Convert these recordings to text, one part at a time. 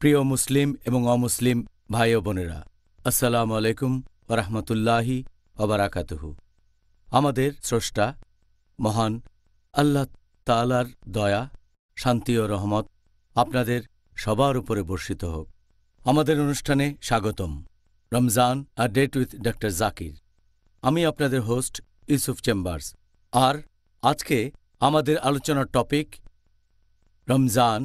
প্রিয় মুসলিম এবং অমুসলিম ভাই ও বোনেরা, আসসালামু আলাইকুম ওয়া রাহমাতুল্লাহি ওয়া বারাকাতুহু। আমাদের স্রষ্টা মহান আল্লাহ তাআলার দয়া, শান্তি ও রহমত আপনাদের সবার উপরে বর্ষিত হোক। আমাদের অনুষ্ঠানে স্বাগতম। Ramzan a date with doctor Zakir. আমি আপনাদের হোস্ট ইউসুফ চেম্বার্স। আর আজকে আমাদের আলোচনার টপিক রমজান,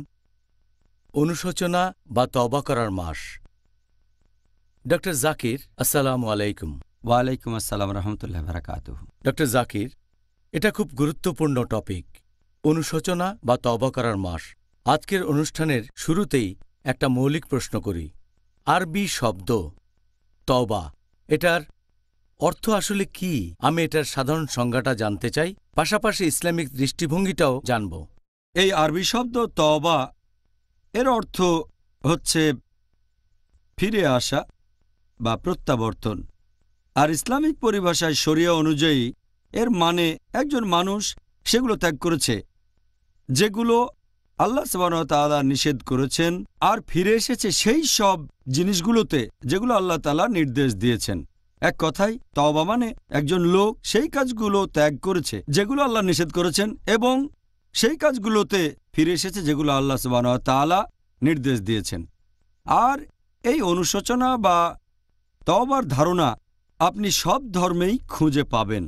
অনুশোচনা বা তওবা করার মাস। ডক্টর জাকির, আসসালামু আলাইকুম। ওয়ালাইকুম আসসালাম রহমতুল্লাহ বারাকাতুহু। ডক্টর জাকির, এটা খুব গুরুত্বপূর্ণ টপিক, অনুশোচনা বা তওবা করার মাস। আজকের অনুষ্ঠানের শুরুতেই একটা মৌলিক প্রশ্ন করি। আরবি শব্দ তওবা, এটার অর্থ আসলে কি? আমি এটার সাধারণ সংজ্ঞাটা জানতে চাই, পাশাপাশি ইসলামিক দৃষ্টিভঙ্গিটাও জানব। এই আরবি শব্দ তওবা এর অর্থ হচ্ছে ফিরে আসা বা প্রত্যাবর্তন। আর ইসলামিক পরিভাষায় শরিয়া অনুযায়ী এর মানে একজন মানুষ সেগুলো ত্যাগ করেছে যেগুলো আল্লাহ সুবহানাহু ওয়া তাআলা নিষেধ করেছেন, আর ফিরে এসেছে সেই সব জিনিসগুলোতে যেগুলো আল্লাহ তাআলা নির্দেশ দিয়েছেন। এক কথায় তওবা মানে একজন লোক সেই কাজগুলো ত্যাগ করেছে যেগুলো আল্লাহ নিষেধ করেছেন এবং সেই কাজগুলোতে ফিরে এসেছে যেগুলো আল্লাহ সুবহানাহু ওয়া তাআলা নির্দেশ দিয়েছেন। আর এই অনুশোচনা বা তওবার ধারণা আপনি সব ধর্মেই খুঁজে পাবেন,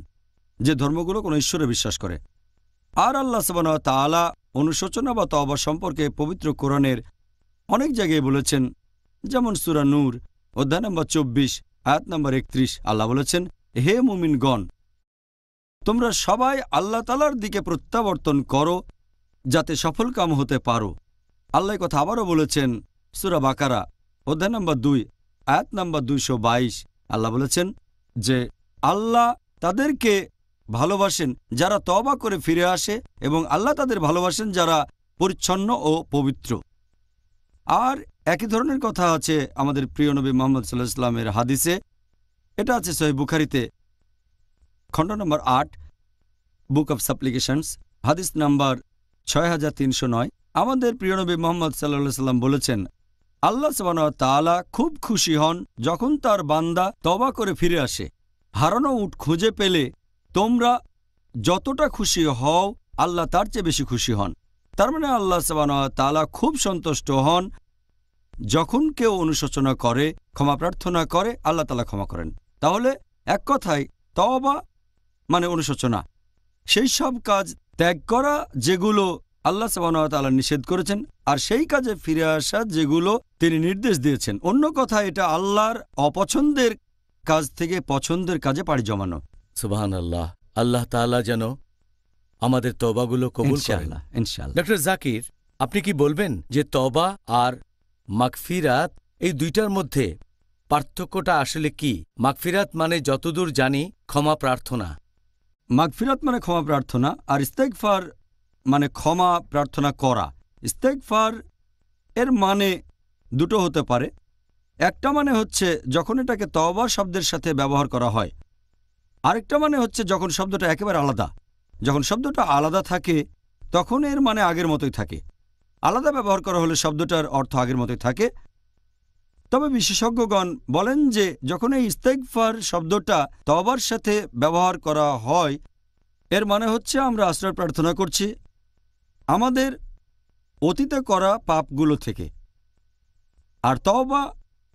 যে ধর্মগুলো কোনো ঈশ্বরে বিশ্বাস করে। আর আল্লাহ সুবহানাহু ওয়া তাআলা অনুশোচনা বা তওবা সম্পর্কে পবিত্র কোরআনের অনেক জায়গায় বলেছেন, যেমন সূরা নূর অধ্যায় নম্বর 24 আয়াত নম্বর 31। আল্লাহ বলেছেন, হে মুমিনগণ, তোমরা সবাই আল্লাহ তাআলার দিকে প্রত্যাবর্তন করো যাতে সফলকাম হতে পারো। আল্লাহ কথা আবারও বলেছেন সূরা বাকারা অধ্যায় নম্বর 2 আয়াত নম্বর 222। আল্লাহ বলেছেন যে আল্লাহ তাদেরকে ভালোবাসেন যারা তওবা করে ফিরে আসে এবং আল্লাহ তাদের ভালোবাসেন যারা পরিচ্ছন্ন ও পবিত্র। আর একই ধরনের কথা আছে আমাদের প্রিয় নবী মুহাম্মদ সাল্লাল্লাহু আলাইহি ওয়াসাল্লামের হাদিসে। এটা আছে সহিহ বুখারীতে খণ্ড নম্বর 8 বুক অব সাপ্লিকেশনস হাদিস নাম্বার 6309। আমাদের প্রিয় নবী মুহাম্মদ সাল্লাল্লাহু আলাইহি ওয়াসাল্লাম বলেছেন, আল্লাহ সুবহানাহু ওয়া তাআলা খুব খুশি হন যখন তার বান্দা তওবা করে ফিরে আসে। হারানো উট খুঁজে পেলে তোমরা যতটা খুশি হও আল্লাহ তার চেয়ে বেশি খুশি হন। তার মানে আল্লাহ সুবহানাহু ওয়া তাআলা খুব সন্তুষ্ট হন যখন কেউ অনুশোচনা করে, ক্ষমা প্রার্থনা করে, আল্লাহ তাআলা ক্ষমা করেন। তাহলে এক কথায় তওবা মানে অনুশোচনা, সেই সব কাজ ত্যাগ করা যেগুলো আল্লাহ সুবহানাহু ওয়া তাআলা নিষেধ করেছেন, আর সেই কাজে ফিরে আসা যেগুলো তিনি নির্দেশ দিয়েছেন। অন্য কথা, এটা আল্লাহর অপছন্দের কাজ থেকে পছন্দের কাজে পাড়ি জমানো। সুবহানাল্লাহ। আল্লাহ তাআলা যেন আমাদের তওবাগুলো কবুল করেন। ইনশাআল্লাহ, ইনশাআল্লাহ। ডক্টর জাকির, আপনি কি বলবেন যে তওবা আর মাগফিরাত এই দুইটার মধ্যে পার্থক্যটা আসলে কি? মাগফিরাত মানে যতদূর জানি ক্ষমা প্রার্থনা। মাগফিরাত মানে ক্ষমা প্রার্থনা, আর ইস্তেগফার মানে ক্ষমা প্রার্থনা করা। ইস্তেগফার এর মানে দুটো হতে পারে। একটা মানে হচ্ছে যখন এটাকে তওবা শব্দের সাথে ব্যবহার করা হয়, আরেকটা মানে হচ্ছে যখন শব্দটা একেবারে আলাদা। যখন শব্দটা আলাদা থাকে তখন এর মানে আগের মতোই থাকে। আলাদা ব্যবহার করা হলে শব্দটার অর্থ আগের মতোই থাকে। তবে বিশেষজ্ঞগণ বলেন যে যখন এই ইস্তেগফার শব্দটা তওবার সাথে ব্যবহার করা হয়, এর মানে হচ্ছে আমরা আশ্রয় প্রার্থনা করছি আমাদের অতীতে করা পাপগুলো থেকে। আর তওবা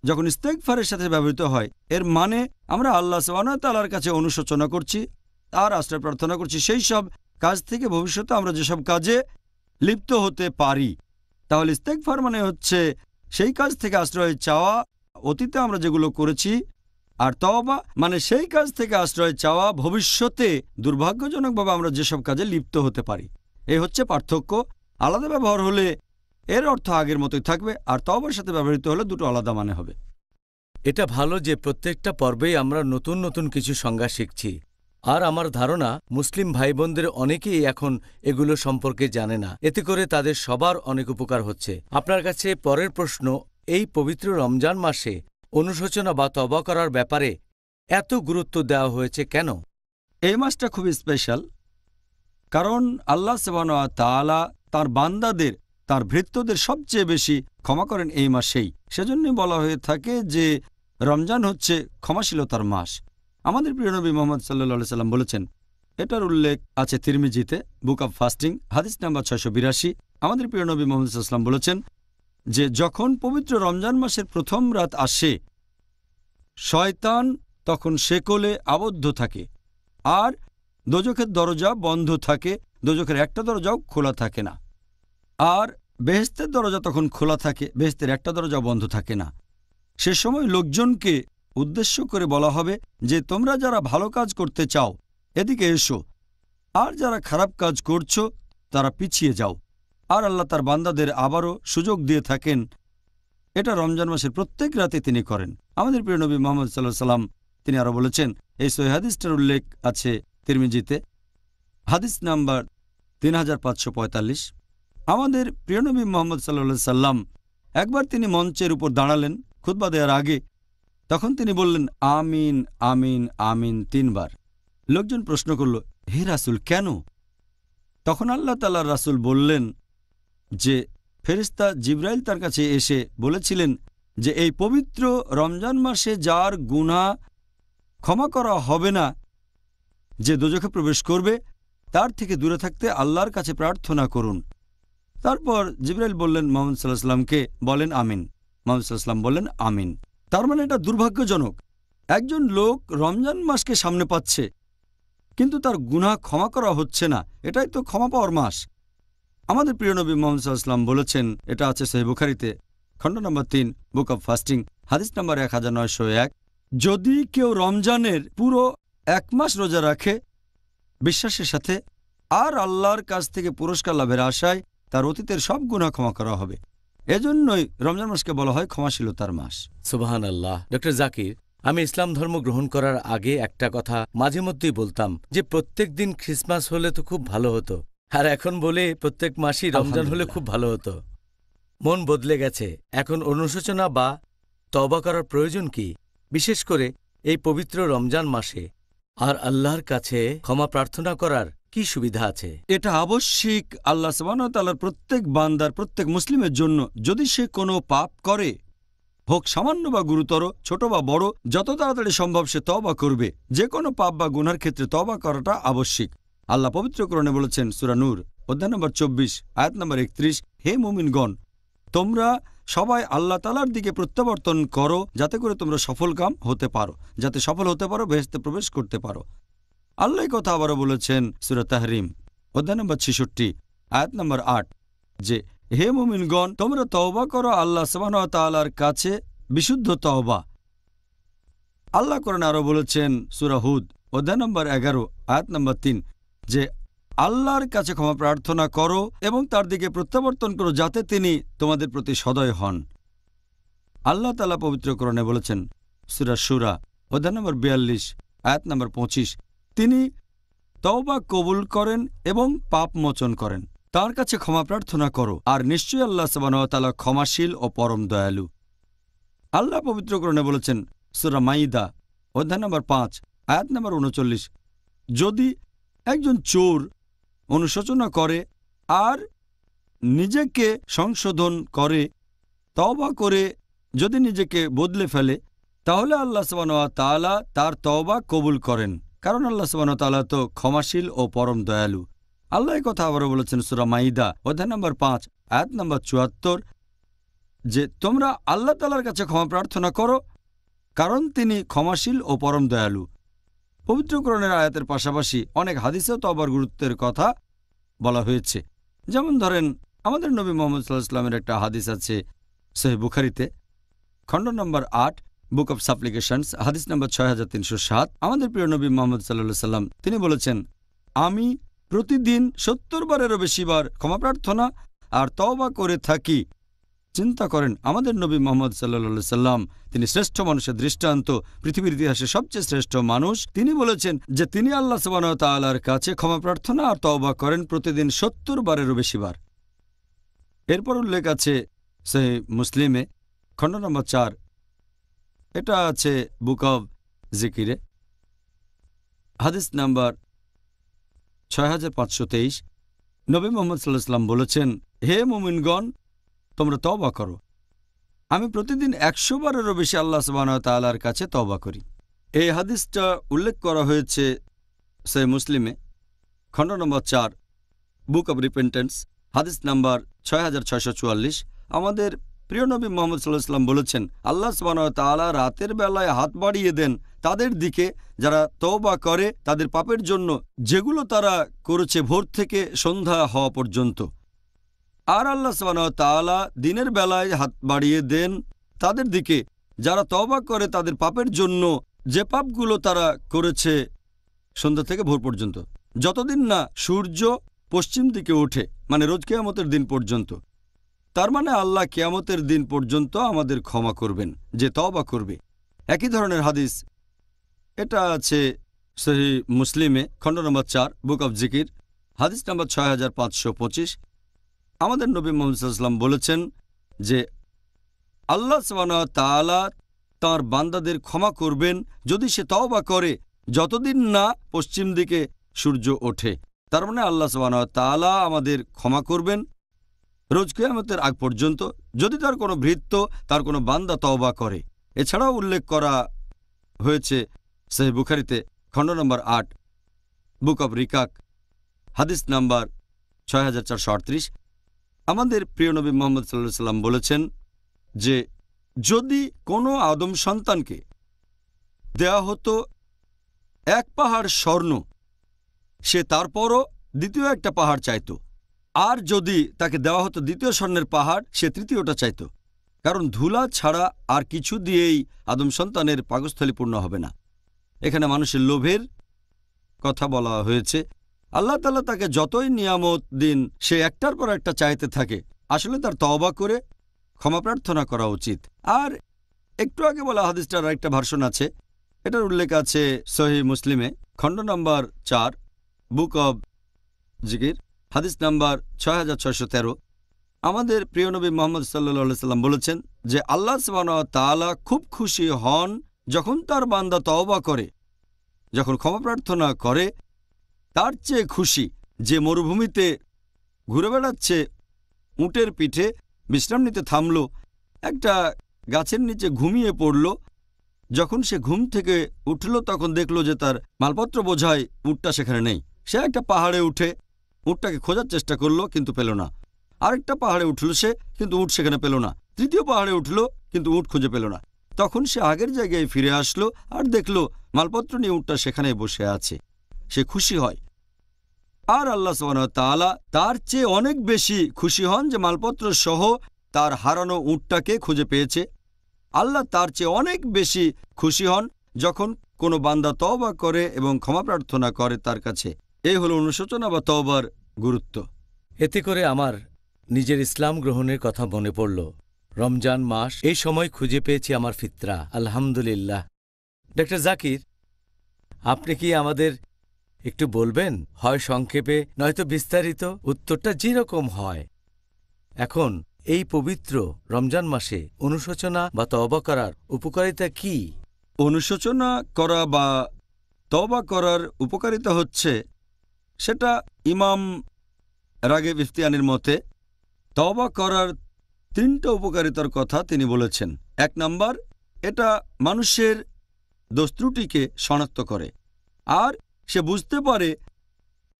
যখন ইস্তেগফারের সাথে ব্যবহৃত হয়, এর মানে আমরা আল্লাহ সুবহানাহু ওয়া তাআলার কাছে অনুশোচনা করছি আর আশ্রয় প্রার্থনা করছি সেই সব কাজ থেকে ভবিষ্যতে আমরা যেসব কাজে লিপ্ত হতে পারি। তাহলে ইস্তেগফার মানে হচ্ছে সেই কাজ থেকে আশ্রয় চাওয়া অতীতে আমরা যেগুলো করেছি, আর তওবা মানে সেই কাজ থেকে আশ্রয় চাওয়া ভবিষ্যতে দুর্ভাগ্যজনকভাবে আমরা যেসব কাজে লিপ্ত হতে পারি। এই হচ্ছে পার্থক্য। আলাদা ব্যবহার হলে এর অর্থ আগের মতোই থাকবে, আর তওবার সাথে ব্যবহৃত হলে দুটো আলাদা মানে হবে। এটা ভালো যে প্রত্যেকটা পর্বেই আমরা নতুন নতুন কিছু সংজ্ঞা শিখছি। আর আমার ধারণা মুসলিম ভাই বোনদের অনেকেই এখন এগুলো সম্পর্কে জানে না। এতে করে তাদের সবার অনেক উপকার হচ্ছে। আপনার কাছে পরের প্রশ্ন, এই পবিত্র রমজান মাসে অনুশোচনা বা তওবা করার ব্যাপারে এত গুরুত্ব দেওয়া হয়েছে কেন? এই মাসটা খুবই স্পেশাল, কারণ আল্লাহ সুবহানাহু ওয়া তাআলা তাঁর বান্দাদের তার ভৃত্যদের সবচেয়ে বেশি ক্ষমা করেন এই মাসেই। সেজন্যই বলা হয়ে থাকে যে রমজান হচ্ছে ক্ষমাশীলতার মাস। আমাদের প্রিয় নবী মুহাম্মদ সাল্লাল্লাহু সাল্লাম বলেছেন, এটার উল্লেখ আছে তিরমিজিতে, বুক অব ফাস্টিং, হাদিস নাম্বার 682। আমাদের প্রিয় নবী মুহাম্মদ সাল্লাল্লাহু আলাইহি ওয়াসাল্লাম বলেছেন যে যখন পবিত্র রমজান মাসের প্রথম রাত আসে, শয়তান তখন শেকলে আবদ্ধ থাকে আর দোজখের দরজা বন্ধ থাকে, দোজখের একটা দরজাও খোলা থাকে না। আর বেহেশতের দরজা তখন খোলা থাকে, বেহেশতের একটা দরজাও বন্ধ থাকে না। সে সময় লোকজনকে উদ্দেশ্য করে বলা হবে যে তোমরা যারা ভালো কাজ করতে চাও এদিকে এসো, আর যারা খারাপ কাজ করছো তারা পিছিয়ে যাও। আর আল্লাহ তার বান্দাদের আবারও সুযোগ দিয়ে থাকেন। এটা রমজান মাসের প্রত্যেক রাতে তিনি করেন। আমাদের প্রিয় নবী মুহাম্মদ সাল্লাল্লাহু আলাইহি ওয়াসাল্লাম তিনি আরও বলেছেন, এই সহিহ হাদিসটার উল্লেখ আছে তিরমিজিতে, হাদিস নাম্বার 3545। আমাদের প্রিয় নবী মুহাম্মদ সাল্লাল্লাহু আলাইহি ওয়াসাল্লাম একবার তিনি মঞ্চের উপর দাঁড়ালেন খুতবা দেওয়ার আগে। তখন তিনি বললেন, আমিন আমিন আমিন 3 বার। লোকজন প্রশ্ন করল, হে রাসূল, কেন? তখন আল্লাহ তাআলার রাসূল বললেন যে ফেরেশতা জিবরাইল তার কাছে এসে বলেছিলেন যে এই পবিত্র রমজান মাসে যার গুনাহ ক্ষমা করা হবে না, যে দোজখে প্রবেশ করবে, তার থেকে দূরে থাকতে আল্লাহর কাছে প্রার্থনা করুন। তারপর জিবরাইল বললেন মুহাম্মদ সাল্লাল্লাহু আলাইহি ওয়াসাল্লামকে, বলেন আমিন। মুহাম্মদ সাল্লাল্লাহু আলাইহি ওয়াসাল্লাম বললেন আমিন। তার মানে এটা দুর্ভাগ্যজনক, একজন লোক রমজান মাসকে সামনে পাচ্ছে কিন্তু তার গুনাহ ক্ষমা করা হচ্ছে না। এটাই তো ক্ষমা পাওয়ার মাস। আমাদের প্রিয় নবী মুহাম্মদ সাল্লাল্লাহু আলাইহি ওয়াসাল্লাম বলেছেন, এটা আছে সহিহ বুখারীতে, খণ্ড নম্বর 3, বুক অব ফাস্টিং, হাদিস নম্বর 1901, যদি কেউ রমজানের পুরো 1 মাস রোজা রাখে বিশ্বাসের সাথে আর আল্লাহর কাছ থেকে পুরস্কার লাভের আশায়, তার অতীতের সব গুনাহ ক্ষমা করা হবে। এজন্যই রমজান মাসকে বলা হয় ক্ষমাশীলতার মাস। সুবহানাল্লাহ। ডক্টর জাকির, আমি ইসলাম ধর্ম গ্রহণ করার আগে একটা কথা মাঝে মধ্যেই বলতাম যে প্রত্যেক দিন খ্রিসমাস হলে তো খুব ভালো হতো, আর এখন বলে প্রত্যেক মাসই রমজান হলে খুব ভালো হতো। মন বদলে গেছে। এখন অনুশোচনা বা তওবা করার প্রয়োজন কি, বিশেষ করে এই পবিত্র রমজান মাসে? আর আল্লাহর কাছে ক্ষমা প্রার্থনা করার কি সুবিধা আছে? এটা আবশ্যিক আল্লাহ সুবহানাহু ওয়া তাআলার প্রত্যেক বান্দার, প্রত্যেক মুসলিমের জন্য। যদি সে কোনো পাপ করে, হোক সামান্য বা গুরুতর, ছোট বা বড়, যত তাড়াতাড়ি সম্ভব সে তওবা করবে। যে কোনো পাপ বা গুনার ক্ষেত্রে তওবা করাটা আবশ্যিক। আল্লাহ পবিত্র কোরআনে বলেছেন, সূরা নূর অধ্যায় নম্বর 24 আয়াত নম্বর 31, হে মুমিনগণ, তোমরা সবাই আল্লাহ তাআলার দিকে প্রত্যাবর্তন করো যাতে করে তোমরা সফলকাম হতে পারো, যাতে সফল হতে পারো, বেহেশতে প্রবেশ করতে পারো। আল্লাহ এই কথা আবারও বলেছেন সূরা তাহরিম অধ্যায় নম্বর 66 আয়াত নম্বর 8, যে হে মুমিনগণ, তোমরা তওবা করো আল্লাহ সুবহানাহু ওয়া তাআলার কাছে বিশুদ্ধ তওবা। আল্লাহ কোরআনে আরও বলেছেন সূরা হুদ অধ্যায় নম্বর 11 আয়াত নম্বর 3, যে আল্লাহর কাছে ক্ষমা প্রার্থনা করো এবং তার দিকে প্রত্যাবর্তন করো যাতে তিনি তোমাদের প্রতি সদয় হন। আল্লাহ তাআলা পবিত্র কোরআনে বলেছেন সূরা শূরা অধ্যায় নম্বর 42 আয়াত নম্বর 25, তিনি তওবা কবুল করেন এবং পাপ মোচন করেন। তার কাছে ক্ষমা প্রার্থনা করো, আর নিশ্চয়ই আল্লাহ সুবহানাহু ওয়া তাআলা ক্ষমাশীল ও পরম দয়ালু। আল্লাহ পবিত্র কোরআনে বলেছেন সূরা মাইদা অধ্যায় নম্বর 5 আয়াত নম্বর 39, যদি একজন চোর অনুশোচনা করে আর নিজেকে সংশোধন করে, তওবা করে যদি নিজেকে বদলে ফেলে, তাহলে আল্লাহ সুবহানাহু ওয়া তাআলা তার তওবা কবুল করেন, কারণ আল্লাহ সুবহানাহু ওয়া তাআলা তো ক্ষমাশীল ও পরম দয়ালু। আল্লাহ এই কথা আবারও বলেছেন সূরা মাইদা অধ্যায় নম্বর 5 আয়াত নম্বর 74, যে তোমরা আল্লাহ তাআলার কাছে ক্ষমা প্রার্থনা করো কারণ তিনি ক্ষমাশীল ও পরম দয়ালু। পবিত্র কোরআনের আয়াতের পাশাপাশি অনেক হাদিসেও তওবার গুরুত্বের কথা বলা হয়েছে। যেমন ধরেন, আমাদের নবী মুহাম্মদ সাল্লাল্লাহু আলাইহি ওয়াসাল্লামের একটা হাদিস আছে সহিহ বুখারীতে, খণ্ড নম্বর 8, বুক অব সাপ্লিকেশনস, হাদিস নম্বর 6307। আমাদের প্রিয় নবী মুহাম্মদ সাল্লাল্লাহু আলাইহি ওয়াসাল্লাম তিনি বলেছেন, আমি প্রতিদিন 70 বারেরও বেশি বার ক্ষমা প্রার্থনা আর তওবা করে থাকি। চিন্তা করেন, আমাদের নবী মুহাম্মদ সাল্লাল্লাহু আলাইহি ওয়াসাল্লাম তিনি শ্রেষ্ঠ মানুষের দৃষ্টান্ত, পৃথিবীর ইতিহাসে সবচেয়ে শ্রেষ্ঠ মানুষ। তিনি বলেছেন যে তিনি আল্লাহ সুবহানাহু ওয়া তাআলার কাছে ক্ষমা প্রার্থনা আর তওবা করেন প্রতিদিন 70 বারেরও বেশি বার। এরপর উল্লেখ আছে সহিহ মুসলিমে, খণ্ড নম্বর 4, এটা আছে বুক অব জিকিরে, হাদিস নাম্বার 6523। নবী মুহাম্মদ সাল্লাল্লাহু আলাইহি ওয়াসাল্লাম বলেছেন, হে মুমিনগণ, তোমরা তওবা করো। আমি প্রতিদিন 100 বারেরও বেশি আল্লাহ সুবহানাহু ওয়া তাআলার কাছে তওবা করি। এই হাদিসটা উল্লেখ করা হয়েছে সহিহ মুসলিমে, খণ্ড নম্বর 4, বুক অব রিপেন্টেন্স, হাদিস নাম্বার 6644। আমাদের প্রিয় নবী মুহাম্মদ সাল্লাল্লাহু আলাইহি ওয়াসাল্লাম বলেছেন, আল্লাহ সুবহানাহু ওয়া তাআলা রাতের বেলায় হাত বাড়িয়ে দেন তাদের দিকে যারা তওবা করে তাদের পাপের জন্য, যেগুলো তারা করেছে ভোর থেকে সন্ধ্যা হওয়া পর্যন্ত। আর আল্লাহ সুবহানাহু ওয়া তাআলা দিনের বেলায় হাত বাড়িয়ে দেন তাদের দিকে যারা তওবা করে তাদের পাপের জন্য, যে পাপগুলো তারা করেছে সন্ধ্যা থেকে ভোর পর্যন্ত, যতদিন না সূর্য পশ্চিম দিকে ওঠে, মানে রোজ কিয়ামতের দিন পর্যন্ত। তার মানে আল্লাহ কিয়ামতের দিন পর্যন্ত আমাদের ক্ষমা করবেন যে তওবা করবে। একই ধরনের হাদিস এটা আছে সহিহ মুসলিমে, খণ্ড নম্বর 4, বুক অব জিকির, হাদিস নম্বর 6525। আমাদের নবী মুহাম্মদ সাল্লাল্লাহু আলাইহি ওয়াসাল্লাম বলেছেন যে আল্লাহ সুবহানাহু ওয়া তাআলা তাঁর বান্দাদের ক্ষমা করবেন যদি সে তওবা করে যতদিন না পশ্চিম দিকে সূর্য ওঠে। তার মানে আল্লাহ সুবহানাহু ওয়া তাআলা আমাদের ক্ষমা করবেন রোজ কিয়ামতের আগ পর্যন্ত যদি তার কোনো ভৃত্য, তার কোনো বান্দা তওবা করে। এছাড়াও উল্লেখ করা হয়েছে সহিহ বুখারীতে, খণ্ড নম্বর 8, বুক অব রিকাক, হাদিস নাম্বার 6438। আমাদের প্রিয় নবী মুহাম্মদ সাল্লাল্লাহু আলাইহি ওয়াসাল্লাম বলেছেন যে যদি কোনো আদম সন্তানকে দেয়া হতো 1 পাহাড় স্বর্ণ, সে তারপরও দ্বিতীয় একটা পাহাড় চাইত। আর যদি তাকে দেওয়া হতো দ্বিতীয় স্বর্ণের পাহাড়, সে তৃতীয়টা চাইত। কারণ ধুলা ছাড়া আর কিছু দিয়েই আদম সন্তানের পাকস্থলী পূর্ণ হবে না। এখানে মানুষের লোভের কথা বলা হয়েছে। আল্লাহ তাআলা তাকে যতই নিয়ামত দিন, সে একটার পর একটা চাইতে থাকে। আসলে তার তওবা করে ক্ষমা প্রার্থনা করা উচিত। আর একটু আগে বলা হাদিসটার আরেকটা ভার্সন আছে, এটার উল্লেখ আছে সহিহ মুসলিমে, খণ্ড নম্বর 4, বুক অব জিকির, হাদিস নাম্বার 6613। আমাদের প্রিয় নবী মুহাম্মদ সাল্লাল্লাহু আলাইহি ওয়াসাল্লাম বলেছেন যে আল্লাহ সুবহানাহু ওয়া তাআলা খুব খুশি হন যখন তার বান্দা তওবা করে, যখন ক্ষমা প্রার্থনা করে। তার চেয়ে খুশি যে মরুভূমিতে ঘুরে বেড়াচ্ছে, উটের পিঠে বিশ্রাম নিতে থামল, একটা গাছের নিচে ঘুমিয়ে পড়ল। যখন সে ঘুম থেকে উঠল তখন দেখল যে তার মালপত্র বোঝাই উটটা সেখানে নেই। সে একটা পাহাড়ে উঠে উটটাকে খোঁজার চেষ্টা করলো, কিন্তু পেল না। আরেকটা পাহাড়ে উঠল সে, কিন্তু উট সেখানে পেল না। তৃতীয় পাহাড়ে উঠল, কিন্তু উট খুঁজে পেল না। তখন সে আগের জায়গায় ফিরে আসলো আর দেখল মালপত্র নিয়ে উটটা সেখানে বসে আছে। সে খুশি হয়। আর আল্লাহ সুবহানাহু ওয়া তাআলা তার চেয়ে অনেক বেশি খুশি হন যে মালপত্র সহ তার হারানো উটটাকে খুঁজে পেয়েছে। আল্লাহ তার চেয়ে অনেক বেশি খুশি হন যখন কোনো বান্দা তওবা করে এবং ক্ষমা প্রার্থনা করে তার কাছে। এই হলো অনুশোচনা বা তওবার গুরুত্ব। এতে করে আমার নিজের ইসলাম গ্রহণের কথা মনে পড়ল। রমজান মাস, এই সময় খুঁজে পেয়েছি আমার ফিতরা, আলহামদুলিল্লাহ। ডক্টর জাকির, আপনি কি আমাদের একটু বলবেন, হয় সংক্ষেপে নয়তো বিস্তারিত, উত্তরটা যেরকম হয়। এখন এই পবিত্র রমজান মাসে অনুশোচনা বা তওবা করার উপকারিতা কি? অনুশোচনা করা বা তওবা করার উপকারিতা হচ্ছে, সেটা ইমাম রাগিব ইফতিয়ানির মতে তওবা করার 3টা উপকারিতার কথা তিনি বলেছেন। 1 নাম্বার, এটা মানুষের দোষ ত্রুটিকে শনাক্ত করে। আর সে বুঝতে পারে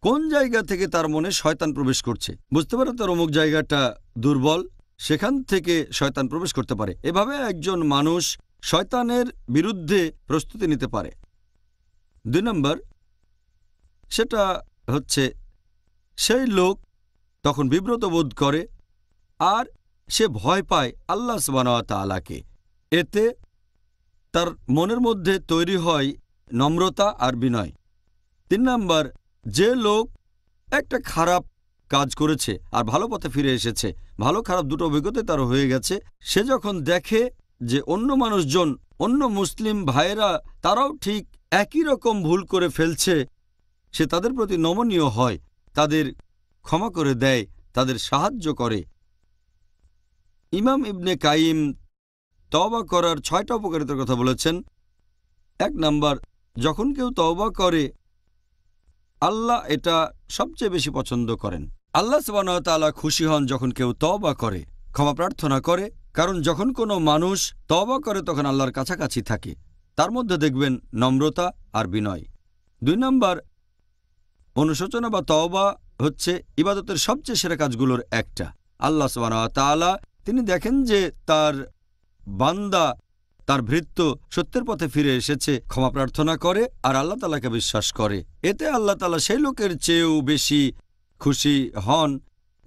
কোন জায়গা থেকে তার মনে শয়তান প্রবেশ করছে। বুঝতে পারে তার অমুক জায়গাটা দুর্বল, সেখান থেকে শয়তান প্রবেশ করতে পারে। এভাবে একজন মানুষ শয়তানের বিরুদ্ধে প্রস্তুতি নিতে পারে। 2 নম্বর, সেটা হচ্ছে সেই লোক তখন বিব্রত বোধ করে আর সে ভয় পায় আল্লাহ সুবহানাহু ওয়া তাআলাকে। এতে তার মনের মধ্যে তৈরি হয় নম্রতা আর বিনয়। 3 নম্বর, যে লোক একটা খারাপ কাজ করেছে আর ভালো পথে ফিরে এসেছে, ভালো খারাপ দুটো অভিজ্ঞতা তার হয়ে গেছে, সে যখন দেখে যে অন্য মানুষজন, অন্য মুসলিম ভাইয়েরা তারাও ঠিক একই রকম ভুল করে ফেলছে, সে তাদের প্রতি নমনীয় হয়, তাদের ক্ষমা করে দেয়, তাদের সাহায্য করে। ইমাম ইবনে কাইম তওবা করার 6টা উপকারিতার কথা বলেছেন। 1 নাম্বার, যখন কেউ তওবা করে আল্লাহ এটা সবচেয়ে বেশি পছন্দ করেন। আল্লাহ সুবহানাহু ওয়া তাআলা খুশি হন যখন কেউ তওবা করে, ক্ষমা প্রার্থনা করে, কারণ যখন কোনো মানুষ তওবা করে তখন আল্লাহর কাছাকাছি থাকে। তার মধ্যে দেখবেন নম্রতা আর বিনয়। 2 নম্বর, অনুশোচনা বা তওবা হচ্ছে ইবাদতের সবচেয়ে সেরা কাজগুলোর একটা। আল্লাহ সুবহানাহু ওয়া তাআলা তিনি দেখেন যে তার বান্দা, তার ভৃত্য সত্যের পথে ফিরে এসেছে, ক্ষমা প্রার্থনা করে আর আল্লাহ তাআলাকে বিশ্বাস করে। এতে আল্লাহ তাআলা সেই লোকের চেয়েও বেশি খুশি হন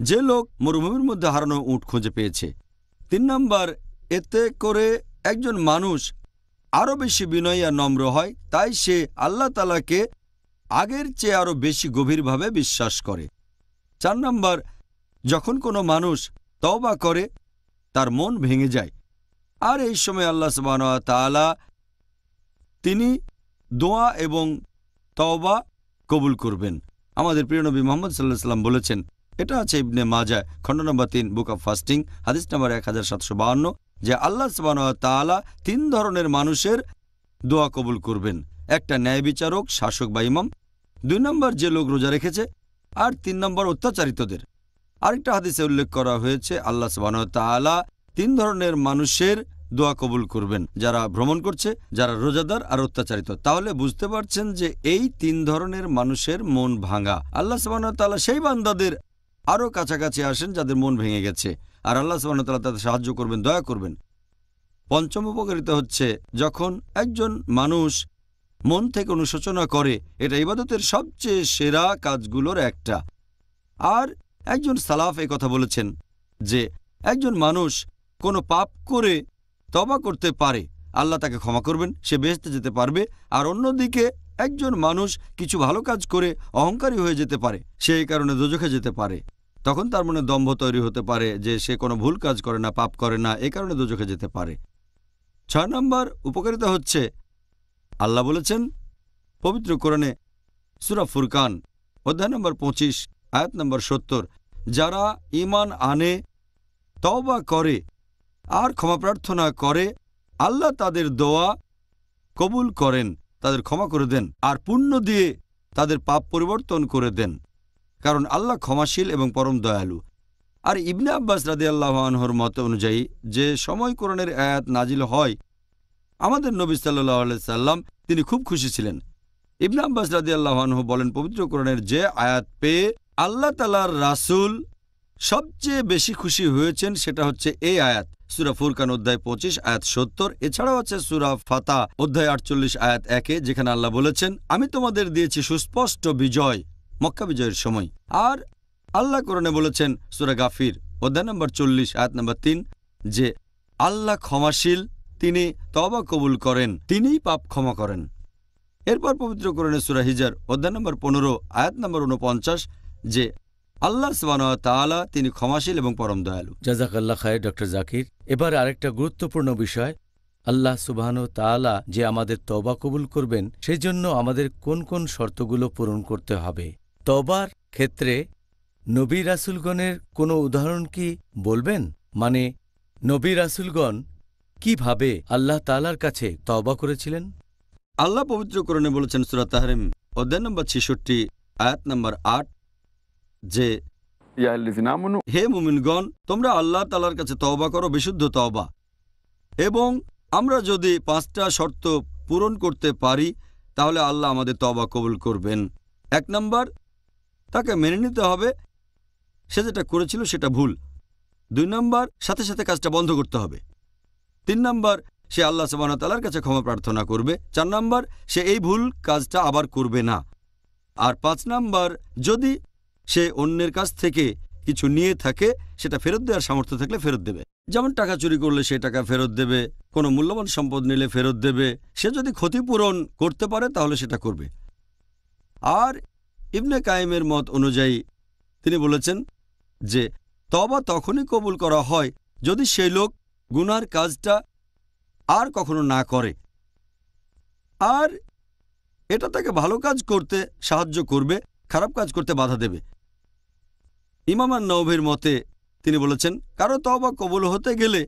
যে লোক মরুভূমির মধ্যে হারানো উট খুঁজে পেয়েছে। 3 নম্বর, এতে করে একজন মানুষ আরও বেশি বিনয়ী আর নম্র হয়, তাই সে আল্লাহ তাআলাকে আগের চেয়ে আরও বেশি গভীরভাবে বিশ্বাস করে। 4 নম্বর, যখন কোনো মানুষ তওবা করে তার মন ভেঙে যায়, আর এই সময় আল্লাহ সুবহানাহু ওয়া তাআলা তিনি দোয়া এবং তওবা কবুল করবেন। আমাদের প্রিয় নবী মুহাম্মদ সাল্লাল্লাহু আলাইহি সাল্লাম বলেছেন, এটা আছে ইবনে মাজাহ খণ্ড নম্বর 3 বুক অব ফাস্টিং হাদিস নম্বর 1752, যে আল্লাহ সুবহানাহু ওয়া তাআলা 3 ধরনের মানুষের দোয়া কবুল করবেন। একটা ন্যায় বিচারক, শাসক বা ইমাম, 2 নম্বর যে লোক রোজা রেখেছে, আর 3 নম্বর অত্যাচারিতদের। আরেকটা হাদিসে উল্লেখ করা হয়েছে আল্লাহ সুবহানাহু ওয়া তাআলা 3 ধরনের মানুষের দোয়া কবুল করবেন, যারা ভ্রমণ করছে, যারা রোজাদার আর অত্যাচারিত। তাহলে বুঝতে পারছেন যে এই 3 ধরনের মানুষের মন ভাঙা। আল্লাহ সুবহানাহু ওয়া তাআলা সেই বান্দাদের আরও কাছাকাছি আসেন যাদের মন ভেঙে গেছে, আর আল্লাহ সুবহানাহু ওয়া তাআলা তাদের সাহায্য করবেন, দয়া করবেন। 5ম উপকারিতা হচ্ছে যখন একজন মানুষ মন থেকে অনুশোচনা করে, এটা ইবাদতের সবচেয়ে সেরা কাজগুলোর একটা। আর একজন সালাফ এই কথা বলেছেন যে একজন মানুষ কোনো পাপ করে তওবা করতে পারে, আল্লাহ তাকে ক্ষমা করবেন, সে বেহেশতে যেতে পারবে। আর অন্যদিকে একজন মানুষ কিছু ভালো কাজ করে অহংকারী হয়ে যেতে পারে, সেই কারণে দোজখে যেতে পারে। তখন তার মনে দম্ভ তৈরি হতে পারে যে সে কোনো ভুল কাজ করে না, পাপ করে না, এই কারণে দোজখে যেতে পারে। 6 নম্বর উপকারিতা হচ্ছে আল্লাহ বলেছেন পবিত্র কোরআনে সূরা ফুরকান অধ্যায় নম্বর 25 আয়াত নম্বর 70, যারা ঈমান আনে, তওবা করে আর ক্ষমা প্রার্থনা করে, আল্লাহ তাদের দোয়া কবুল করেন, তাদের ক্ষমা করে দেন আর পুণ্য দিয়ে তাদের পাপ পরিবর্তন করে দেন, কারণ আল্লাহ ক্ষমাশীল এবং পরম দয়ালু। আর ইবনে আব্বাস রাদিয়াল্লাহু আনহুর মত অনুযায়ী যে সময় কোরআনের আয়াত নাজিল হয়, আমাদের নবী সাল্লাল্লাহু আলাইহি সাল্লাম তিনি খুব খুশি ছিলেন। ইবনে আব্বাস রাদিয়াল্লাহু আনহু বলেন, পবিত্র কোরআনের যে আয়াত পেয়ে আল্লাহ তাআলার রাসূল সবচেয়ে বেশি খুশি হয়েছেন সেটা হচ্ছে এই আয়াত, সূরা ফুরকান অধ্যায় 25 আয়াত 70। এছাড়াও আছে সূরা ফাতা অধ্যায় 48 আয়াত 1, যেখানে আল্লাহ বলেছেন, আমি তোমাদের দিয়েছি সুস্পষ্ট বিজয় মক্কা বিজয়ের সময়। আর আল্লাহ কোরআনে বলেছেন সূরা গাফির অধ্যায় নম্বর 40 আয়াত নম্বর 3, যে আল্লাহ ক্ষমাশীল, তিনি তওবা কবুল করেন, তিনিই পাপ ক্ষমা করেন। এরপর পবিত্র কোরআনে সূরা হিজর অধ্যায় নম্বর 15 আয়াত নম্বর 49, যে আল্লাহ সুবহানাহু ওয়া তাআলা তিনি ক্ষমাশীল এবং পরম দয়ালু। জাযাকাল্লাহ খায়ের ডক্টর জাকির। এবার আরেকটা গুরুত্বপূর্ণ বিষয়, আল্লাহ সুবহানাহু ওয়া তাআলা যে আমাদের তওবা কবুল করবেন সেই জন্য আমাদের কোন কোন শর্তগুলো পূরণ করতে হবে। তওবার ক্ষেত্রে নবী রাসূলগণের কোনো উদাহরণ কি বলবেন? মানে নবী রাসূলগণ কিভাবে আল্লাহ তাআলার কাছে তওবা করেছিলেন? আল্লাহ পবিত্র কোরআনে বলেছেন সূরা তাহরিম অধ্যায় নম্বর 66 আয়াত নম্বর 8, যে হে মুমিনগণ, তোমরা আল্লাহ তাআলার কাছে তওবা করো, বিশুদ্ধ তওবা। এবং আমরা যদি 5টা শর্ত পূরণ করতে পারি তাহলে আল্লাহ আমাদের তওবা কবুল করবেন। 1 নম্বর, তাকে মেনে নিতে হবে সে যেটা করেছিল সেটা ভুল। 2 নম্বর, সাথে সাথে কাজটা বন্ধ করতে হবে। 3 নম্বর, সে আল্লাহ সুবহানাহু ওয়া তাআলার কাছে ক্ষমা প্রার্থনা করবে। 4 নম্বর, সে এই ভুল কাজটা আবার করবে না। আর 5 নম্বর, যদি সে অন্যের কাছ থেকে কিছু নিয়ে থাকে সেটা ফেরত দেওয়ার সামর্থ্য থাকলে ফেরত দেবে। যেমন টাকা চুরি করলে সেই টাকা ফেরত দেবে, কোনো মূল্যবান সম্পদ নিলে ফেরত দেবে। সে যদি ক্ষতিপূরণ করতে পারে তাহলে সেটা করবে। আর ইবনে কাইমের মত অনুযায়ী তিনি বলেছেন যে তওবা তখনই কবুল করা হয় যদি সেই লোক গুনার কাজটা আর কখনো না করে, আর এটা তাকে ভালো কাজ করতে সাহায্য করবে, খারাপ কাজ করতে বাধা দেবে। ইমাম আন-নাওয়ীর মতে তিনি বলেছেন, কারো তওবা কবুল হতে গেলে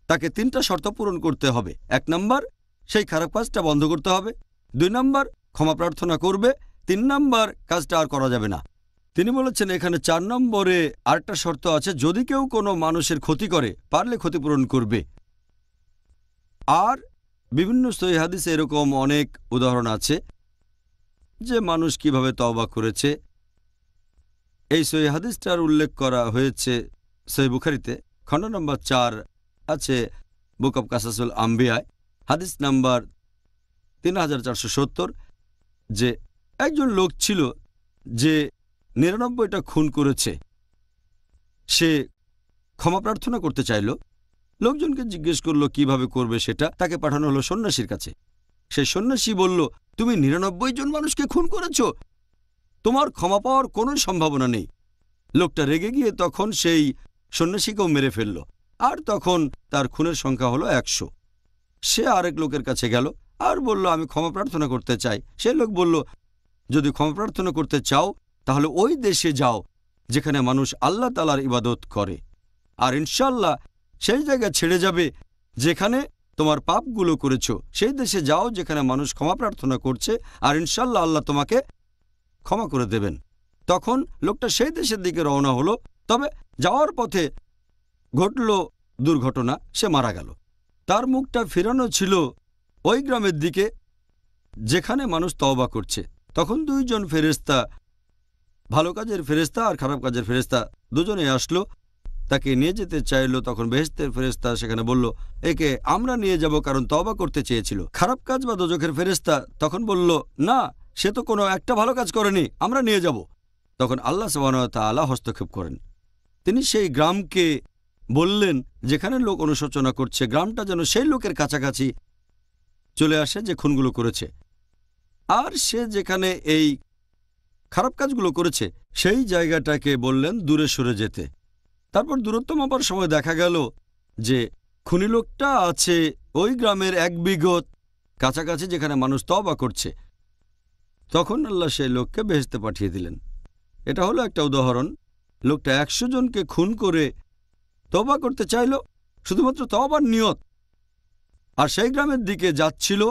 তাকে 3টা শর্ত পূরণ করতে হবে। 1 নম্বর, সেই খারাপ কাজটা বন্ধ করতে হবে। 2 নম্বর, ক্ষমা প্রার্থনা করবে। 3 নম্বর কাজটা আর করা যাবে না। তিনি বলেছেন এখানে 4 নম্বরে আরেকটা শর্ত আছে, যদি কেউ কোনো মানুষের ক্ষতি করে পারলে ক্ষতিপূরণ করবে। আর বিভিন্ন সহিহ হাদিসে এরকম অনেক উদাহরণ আছে যে মানুষ কিভাবে তওবা করেছে। এই সহিহ হাদিসটার উল্লেখ করা হয়েছে সহিহ বুখারীতে, খণ্ড নম্বর 4 আছে বুক অব কাসাসুল আম্বিয়ায়, হাদিস নাম্বার 3470, যে একজন লোক ছিল যে 99টা খুন করেছে। সে ক্ষমা প্রার্থনা করতে চাইল। লোকজনকে জিজ্ঞেস করলো কিভাবে করবে সেটা। তাকে পাঠানো হলো সন্ন্যাসীর কাছে। সেই সন্ন্যাসী বলল, তুমি 99 জন মানুষকে খুন করেছ, তোমার ক্ষমা পাওয়ার কোনো সম্ভাবনা নেই। লোকটা রেগে গিয়ে তখন সেই সন্ন্যাসীকেও মেরে ফেলল। আর তখন তার খুনের সংখ্যা হলো 100। সে আরেক লোকের কাছে গেল আর বলল, আমি ক্ষমা প্রার্থনা করতে চাই। সেই লোক বলল, যদি ক্ষমা প্রার্থনা করতে চাও তাহলে ওই দেশে যাও যেখানে মানুষ আল্লাহ তাআলার ইবাদত করে, আর ইনশাল্লাহ সেই জায়গা ছেড়ে যাবে যেখানে তোমার পাপগুলো করেছ। সেই দেশে যাও যেখানে মানুষ ক্ষমা প্রার্থনা করছে, আর ইনশাল্লাহ আল্লাহ তোমাকে ক্ষমা করে দেবেন। তখন লোকটা সেই দেশের দিকে রওনা হলো। তবে যাওয়ার পথে ঘটল দুর্ঘটনা, সে মারা গেল। তার মুখটা ফেরানো ছিল ওই গ্রামের দিকে যেখানে মানুষ তওবা করছে। তখন 2 জন ফেরেশতা, ভালো কাজের ফেরেশতা আর খারাপ কাজের ফেরেশতা, দুজনে আসলো, তাকে নিয়ে যেতে চাইল। তখন বেহেশতের ফেরেশতা সেখানে বলল, একে আমরা নিয়ে যাব, কারণ তওবা করতে চেয়েছিল। খারাপ কাজ বা দোজখের ফেরেশতা তখন বলল, না, সে তো কোনো একটা ভালো কাজ করেনি, আমরা নিয়ে যাব। তখন আল্লাহ সুবহানাহু ওয়া তাআলা হস্তক্ষেপ করেন। তিনি সেই গ্রামকে বললেন যেখানে লোক অনুশোচনা করছে, গ্রামটা যেন সেই লোকের কাছাকাছি চলে আসে যে খুনগুলো করেছে, আর সে যেখানে এই খারাপ কাজগুলো করেছে সেই জায়গাটাকে বললেন দূরে সরে যেতে। তারপর দূরত্ব মাপার সময় দেখা গেল যে খুনি লোকটা আছে ওই গ্রামের 1 বিঘত কাছাকাছি যেখানে মানুষ তওবা করছে। তখন আল্লাহ সেই লোককে বেহেশতে পাঠিয়ে দিলেন। এটা হলো একটা উদাহরণ। লোকটা 100 জনকে খুন করে তওবা করতে চাইল, শুধুমাত্র তওবার নিয়ত, আর সেই গ্রামের দিকে যাচ্ছিল।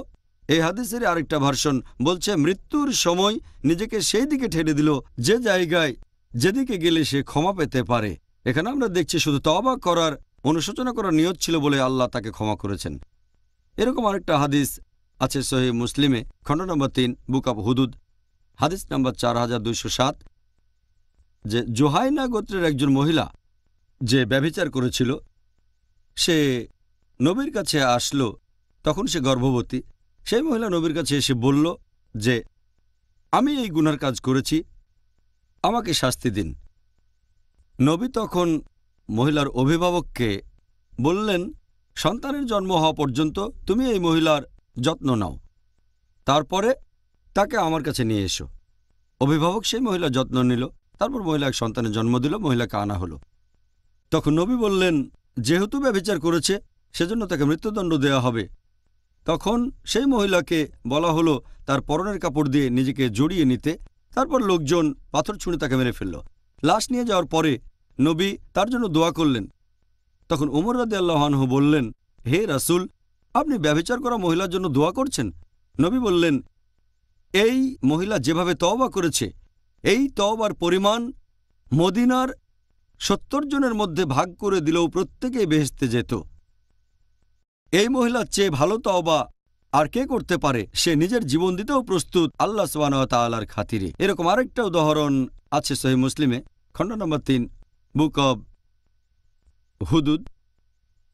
এই হাদিসের আরেকটা ভার্সন বলছে মৃত্যুর সময় নিজেকে সেই দিকে ঠেলে দিল যে জায়গায় যেদিকে গেলে সে ক্ষমা পেতে পারে। এখানে আমরা দেখছি শুধু তওবা করার, অনুশোচনা করার নিয়ত ছিল বলে আল্লাহ তাকে ক্ষমা করেছেন। এরকম আরেকটা হাদিস আছে সহিহ মুসলিমে, খণ্ড নম্বর 3 বুক অব হুদুদ, হাদিস নম্বর 4207, যে জোহাইনা গোত্রের একজন মহিলা যে ব্যভিচার করেছিল, সে নবীর কাছে আসলো। তখন সে গর্ভবতী। সেই মহিলা নবীর কাছে এসে বলল যে আমি এই গুনার কাজ করেছি, আমাকে শাস্তি দিন। নবী তখন মহিলার অভিভাবককে বললেন, সন্তানের জন্ম হওয়া পর্যন্ত তুমি এই মহিলার যত্ন নাও, তারপরে তাকে আমার কাছে নিয়ে এসো। অভিভাবক সেই মহিলার যত্ন নিল। তারপর মহিলা এক সন্তানের জন্ম দিল, মহিলাকে আনা হলো। তখন নবী বললেন, যেহেতু ব্যভিচার করেছে সেজন্য তাকে মৃত্যুদণ্ড দেওয়া হবে। তখন সেই মহিলাকে বলা হলো তার পরনের কাপড় দিয়ে নিজেকে জড়িয়ে নিতে। তারপর লোকজন পাথর ছুঁড়ে তাকে মেরে ফেলল। লাশ নিয়ে যাওয়ার পরে নবী তার জন্য দোয়া করলেন। তখন উমর রাদিয়াল্লাহু আনহু বললেন, হে রাসূল, আপনি ব্যভিচার করা মহিলার জন্য দোয়া করছেন? নবী বললেন, এই মহিলা যেভাবে তওবা করেছে, এই তওবার পরিমাণ মদিনার 70 জনের মধ্যে ভাগ করে দিলেও প্রত্যেকেই বেহেশতে যেত। এই মহিলার চেয়ে ভালো তওবা আর কে করতে পারে? সে নিজের জীবন দিতেও প্রস্তুত আল্লাহ সুবহানাহু ওয়া তাআলার খাতিরে। এরকম আরেকটা উদাহরণ আছে সহিহ মুসলিমে, খণ্ড নম্বর 3 বুক অব হুদুদ,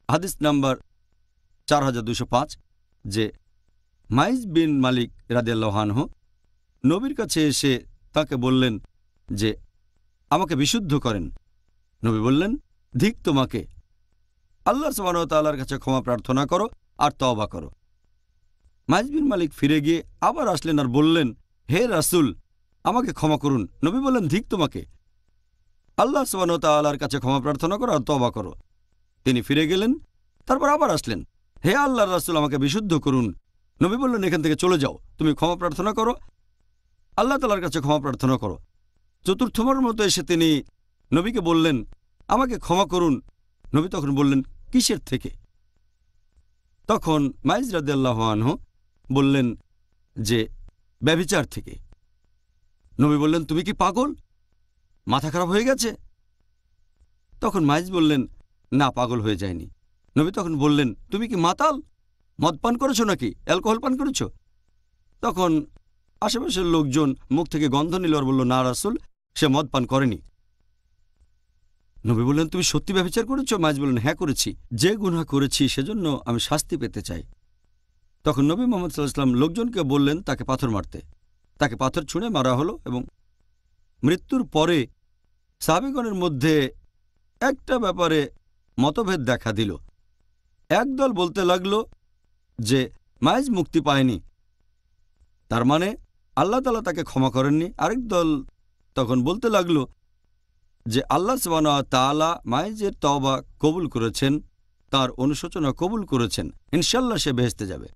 হাদিস নাম্বার 4205, যে মাইজ বিন মালিক রাদিয়াল্লাহু আনহু নবীর কাছে এসে তাকে বললেন যে আমাকে বিশুদ্ধ করেন। নবী বললেন, ধিক তোমাকে, আল্লাহ সুবহানাহু ওয়া তাআলার কাছে ক্ষমা প্রার্থনা করো আর তওবা করো। মাইজ বিন মালিক ফিরে গিয়ে আবার আসলেন আর বললেন, হে রাসূল, আমাকে ক্ষমা করুন। নবী বললেন, ধিক তোমাকে, আল্লাহ সুবহানাহু ওয়া তাআলার কাছে ক্ষমা প্রার্থনা করো আর তওবা করো। তিনি ফিরে গেলেন। তারপর আবার আসলেন, হে আল্লাহর রাসূল, আমাকে বিশুদ্ধ করুন। নবী বললেন, এখান থেকে চলে যাও, তুমি ক্ষমা প্রার্থনা করো, আল্লাহ তাআলার কাছে ক্ষমা প্রার্থনা করো। চতুর্থবারের মতো এসে তিনি নবীকে বললেন, আমাকে ক্ষমা করুন। নবী তখন বললেন, কিসের থেকে? তখন মাইজ রাদিয়াল্লাহু আনহু বললেন যে ব্যভিচার থেকে। নবী বললেন, তুমি কি পাগল? মাথা খারাপ হয়ে গেছে? তখন মাইজ বললেন, না, পাগল হয়ে যায়নি। নবী তখন বললেন, তুমি কি মাতাল? মদ পান করেছো নাকি অ্যালকোহল পান করেছো? তখন আশেপাশের লোকজন মুখ থেকে গন্ধ নিল আর বলল, না রাসূল, সে মদ পান করেনি। নবী বললেন, তুমি সত্যি ব্যভিচার করেছো? মাইজ বললেন, হ্যাঁ করেছি। যে গুনাহ করেছি সেজন্য আমি শাস্তি পেতে চাই। তখন নবী মুহাম্মদ সাল্লাল্লাহু আলাইহি ওয়াসাল্লাম লোকজনকে বললেন তাকে পাথর মারতে। তাকে পাথর ছুঁড়ে মারা হলো এবং মৃত্যুর পরে সাহাবীগণের মধ্যে একটা ব্যাপারে মতভেদ দেখা দিল। একদল বলতে লাগলো যে মাইজ মুক্তি পায়নি, তার মানে আল্লাহ তাআলা তাকে ক্ষমা করেননি। আরেক দল তখন বলতে লাগলো যে আল্লাহ সুবহানাহু ওয়া তাআলা মাইজের তওবা কবুল করেছেন, তার অনুশোচনা কবুল করেছেন, ইনশাআল্লাহ সে বেহেশতে যাবে।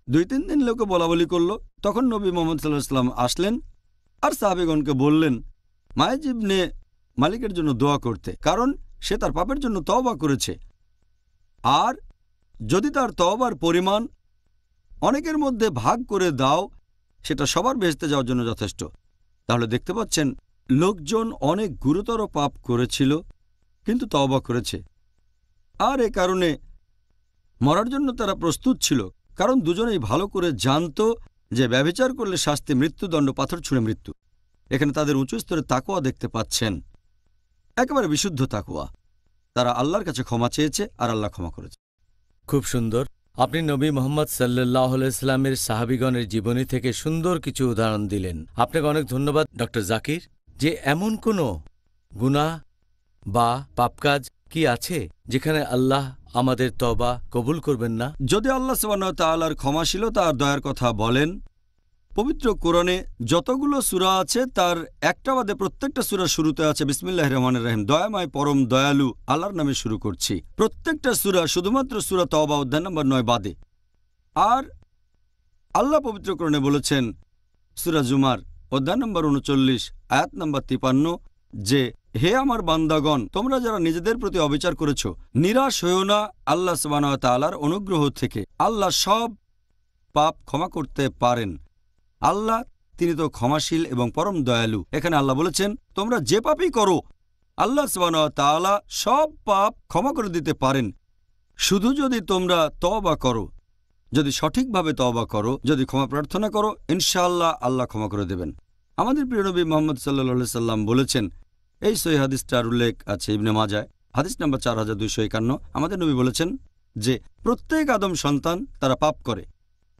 2-3 দিন লোকে বলাবলি করল। তখন নবী মুহাম্মদ সাল্লাল্লাহু আলাইহি ওয়াসাল্লাম আসলেন আর সাহাবীগণকে বললেন মাইজ ইবনে মালিকের জন্য দোয়া করতে, কারণ সে তার পাপের জন্য তওবা করেছে। আর যদি তার তওবার পরিমাণ অনেকের মধ্যে ভাগ করে দাও, সেটা সবার বেহেশতে যাওয়ার জন্য যথেষ্ট। তাহলে দেখতে পাচ্ছেন, লোকজন অনেক গুরুতর পাপ করেছিল কিন্তু তওবা করেছে, আর এ কারণে মরার জন্য তারা প্রস্তুত ছিল, কারণ দুজনেই ভালো করে জানতো যে ব্যভিচার করলে শাস্তি মৃত্যুদণ্ড, পাথর ছুঁড়ে মৃত্যু। এখানে তাদের উঁচু স্তরে তাকওয়া দেখতে পাচ্ছেন, একেবারে বিশুদ্ধ তাকওয়া। তারা আল্লাহর কাছে ক্ষমা চেয়েছে আর আল্লাহ ক্ষমা করেছে। খুব সুন্দর। আপনি নবী মোহাম্মদ সাল্লাল্লাহু আলাইহি সাল্লামের সাহাবীগণের জীবনী থেকে সুন্দর কিছু উদাহরণ দিলেন। আপনাকে অনেক ধন্যবাদ ডক্টর জাকির। যে এমন কোনো গুনাহ বা পাপকাজ কি আছে যেখানে আল্লাহ আমাদের তওবা কবুল করবেন না? যদি আল্লাহ সুবহানাহু ওয়া তাআলার ক্ষমাশীলতা আর দয়ার কথা বলেন, পবিত্র কোরআনে যতগুলো সূরা আছে তার একটা বাদে প্রত্যেকটা সূরার শুরুতে আছে বিসমিল্লাহির রহমানির রহিম, দয়াময় পরম দয়ালু আল্লাহর নামে শুরু করছি। প্রত্যেকটা সূরা, শুধুমাত্র সূরা তওবা অধ্যায় নম্বর 9 বাদে। আর আল্লাহ পবিত্র কোরআনে বলেছেন সূরা জুমার অধ্যায় নম্বর 39 আয়াত নম্বর 53 যে, হে আমার বান্দাগণ, তোমরা যারা নিজেদের প্রতি অবিচার করেছ, নিরাশ হইও না আল্লাহ সুবহানাহু ওয়া তাআলার অনুগ্রহ থেকে। আল্লাহ সব পাপ ক্ষমা করতে পারেন। আল্লাহ, তিনি তো ক্ষমাশীল এবং পরম দয়ালু। এখানে আল্লাহ বলেছেন, তোমরা যে পাপই করো আল্লাহ সুবহানাহু ওয়া তাআলা সব পাপ ক্ষমা করে দিতে পারেন, শুধু যদি তোমরা তওবা করো। যদি সঠিকভাবে তওবা করো, যদি ক্ষমা প্রার্থনা করো, ইনশাআল্লাহ আল্লাহ ক্ষমা করে দেবেন। আমাদের প্রিয় নবী মুহাম্মদ সাল্লাল্লাহু আলাইহি সাল্লাম বলেছেন, এই সহিহ হাদিসটার উল্লেখ আছে ইবনে মাজাহ, হাদিস নম্বর 4251। আমাদের নবী বলেছেন যে প্রত্যেক আদম সন্তান তারা পাপ করে,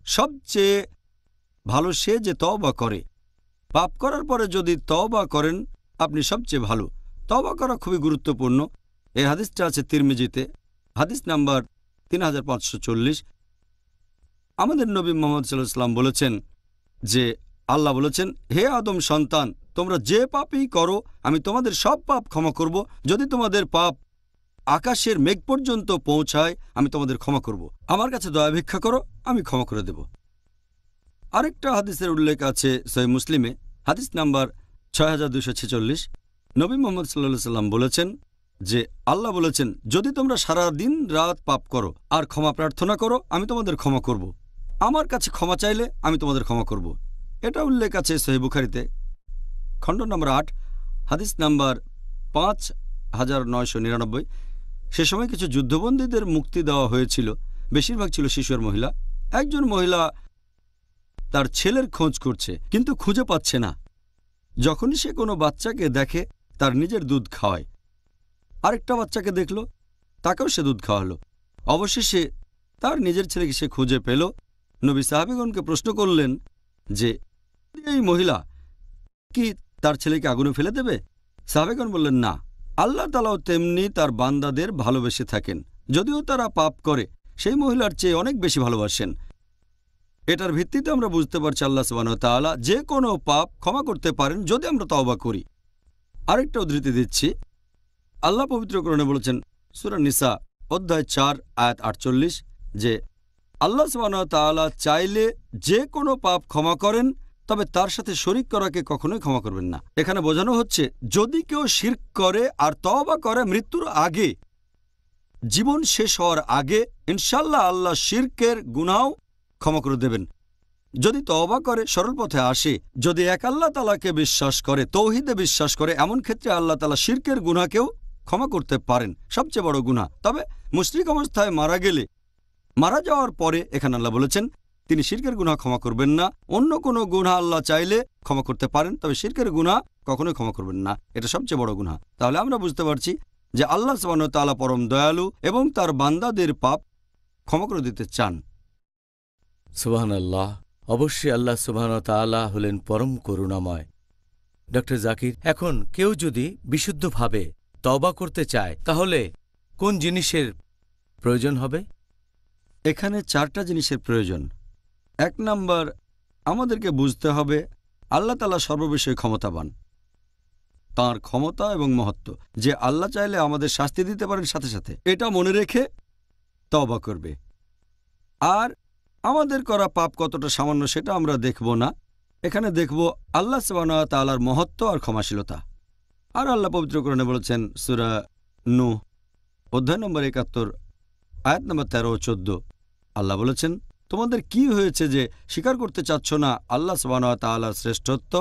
সবচেয়ে ভালো সে যে তওবা করে। পাপ করার পরে যদি তওবা করেন, আপনি সবচেয়ে ভালো। তওবা করা খুবই গুরুত্বপূর্ণ। এই হাদিসটা আছে তিরমিজিতে, হাদিস নাম্বার 3540। আমাদের নবী মুহাম্মদ সাল্লাল্লাহু আলাইহি ওয়াসাল্লাম বলেছেন যে আল্লাহ বলেছেন, হে আদম সন্তান, তোমরা যে পাপই করো আমি তোমাদের সব পাপ ক্ষমা করব। যদি তোমাদের পাপ আকাশের মেঘ পর্যন্ত পৌঁছায়, আমি তোমাদের ক্ষমা করব। আমার কাছে দয়া ভিক্ষা করো, আমি ক্ষমা করে দেব। আরেকটা হাদিসের উল্লেখ আছে সহিহ মুসলিমে, হাদিস নাম্বার 6246। নবী মুহাম্মদ সাল্লাল্লাহু আলাইহি ওয়াসাল্লাম বলেছেন যে আল্লাহ বলেছেন, যদি তোমরা সারা দিন রাত পাপ করো আর ক্ষমা প্রার্থনা করো, আমি তোমাদের ক্ষমা করব। আমার কাছে ক্ষমা চাইলে আমি তোমাদের ক্ষমা করব। এটা উল্লেখ আছে সহিহ বুখারীতে, খণ্ড নম্বর 8, হাদিস নাম্বার 5999। সে সময় কিছু যুদ্ধবন্দীদের মুক্তি দেওয়া হয়েছিল, বেশিরভাগ ছিল শিশু আর মহিলা। একজন মহিলা তার ছেলের খোঁজ করছে কিন্তু খুঁজে পাচ্ছে না। যখনই সে কোনো বাচ্চাকে দেখে তার নিজের দুধ খাওয়ায়। আরেকটা বাচ্চাকে দেখল, তাকেও সে দুধ খাওয়ালো। অবশেষে তার নিজের ছেলেকে সে খুঁজে পেল। নবী সাহাবীগণকে প্রশ্ন করলেন যে এই মহিলা কি তার ছেলেকে আগুনে ফেলে দেবে? সাহাবীগণ বললেন, না, আল্লাহ তাআলাও তেমনি তার বান্দাদের ভালোবেসে থাকেন। যদিও তারা পাপ করে, সেই মহিলার চেয়ে অনেক বেশি ভালোবাসেন। এটার ভিত্তিতে আমরা বুঝতে পারছি আল্লাহ সুবহানাহু ওয়া তাআলা যে কোনো পাপ ক্ষমা করতে পারেন যদি আমরা তওবা করি। আরেকটা উদ্ধৃতি দিচ্ছি, আল্লাহ পবিত্র কোরআনে বলেছেন সূরা নিসা অধ্যায় 4 আয়াত 48 যে আল্লাহ সুবহানাহু ওয়া তাআলা চাইলে যে কোনো পাপ ক্ষমা করেন, তবে তার সাথে শরীক করাকে কখনোই ক্ষমা করবেন না। এখানে বোঝানো হচ্ছে যদি কেউ শিরক করে আর তওবা করে মৃত্যুর আগে, জীবন শেষ হওয়ার আগে, ইনশাআল্লাহ আল্লাহ শিরকের গুনাহ ক্ষমা করে দেবেন। যদি তওবা করে, সরল পথে আসে, যদি এক আল্লাহ তাআলাকে বিশ্বাস করে, তৌহিদে বিশ্বাস করে, এমন ক্ষেত্রে আল্লাহ তাআলা শিরকের গুনাহকেও ক্ষমা করতে পারেন, সবচেয়ে বড় গুনাহ। তবে মুশরিক অবস্থায় মারা গেলে, মারা যাওয়ার পরে এখানে আল্লাহ বলেছেন তিনি শিরকের গুনাহ ক্ষমা করবেন না। অন্য কোনো গুনাহ আল্লাহ চাইলে ক্ষমা করতে পারেন, তবে শিরকের গুনাহ কখনোই ক্ষমা করবেন না। এটা সবচেয়ে বড় গুনাহ। তাহলে আমরা বুঝতে পারছি যে আল্লাহ সুবহানাহু ওয়া তাআলা পরম দয়ালু এবং তার বান্দাদের পাপ ক্ষমা করে দিতে চান। সুবহানাল্লাহ। অবশ্যই আল্লাহ সুবহানাহু ওয়া তাআলা হলেন পরম করুণাময়। ডক্টর জাকির, এখন কেউ যদি বিশুদ্ধভাবে তওবা করতে চায় তাহলে কোন জিনিসের প্রয়োজন হবে? এখানে 4টা জিনিসের প্রয়োজন। 1 নাম্বার, আমাদেরকে বুঝতে হবে আল্লাহ তাআলা সর্ববিষয়ে ক্ষমতাবান। তাঁর ক্ষমতা এবং মহত্ব, যে আল্লাহ চাইলে আমাদের শাস্তি দিতে পারেন সাথে সাথে, এটা মনে রেখে তওবা করবে। আর আমাদের করা পাপ কতটা সামান্য সেটা আমরা দেখব না, এখানে দেখব আল্লাহ সুবহানাহু ওয়া তাআলার মহত্ব আর ক্ষমাশীলতা। আর আল্লাহ পবিত্র কোরআনে বলেছেন সূরা নূহ অধ্যায় নম্বর ৭১ আয়াত নম্বর ১৩ ও ১৪, আল্লাহ বলেছেন, তোমাদের কি হয়েছে যে স্বীকার করতে চাচ্ছ না আল্লাহ সুবহানাহু ওয়া তাআলার শ্রেষ্ঠত্ব?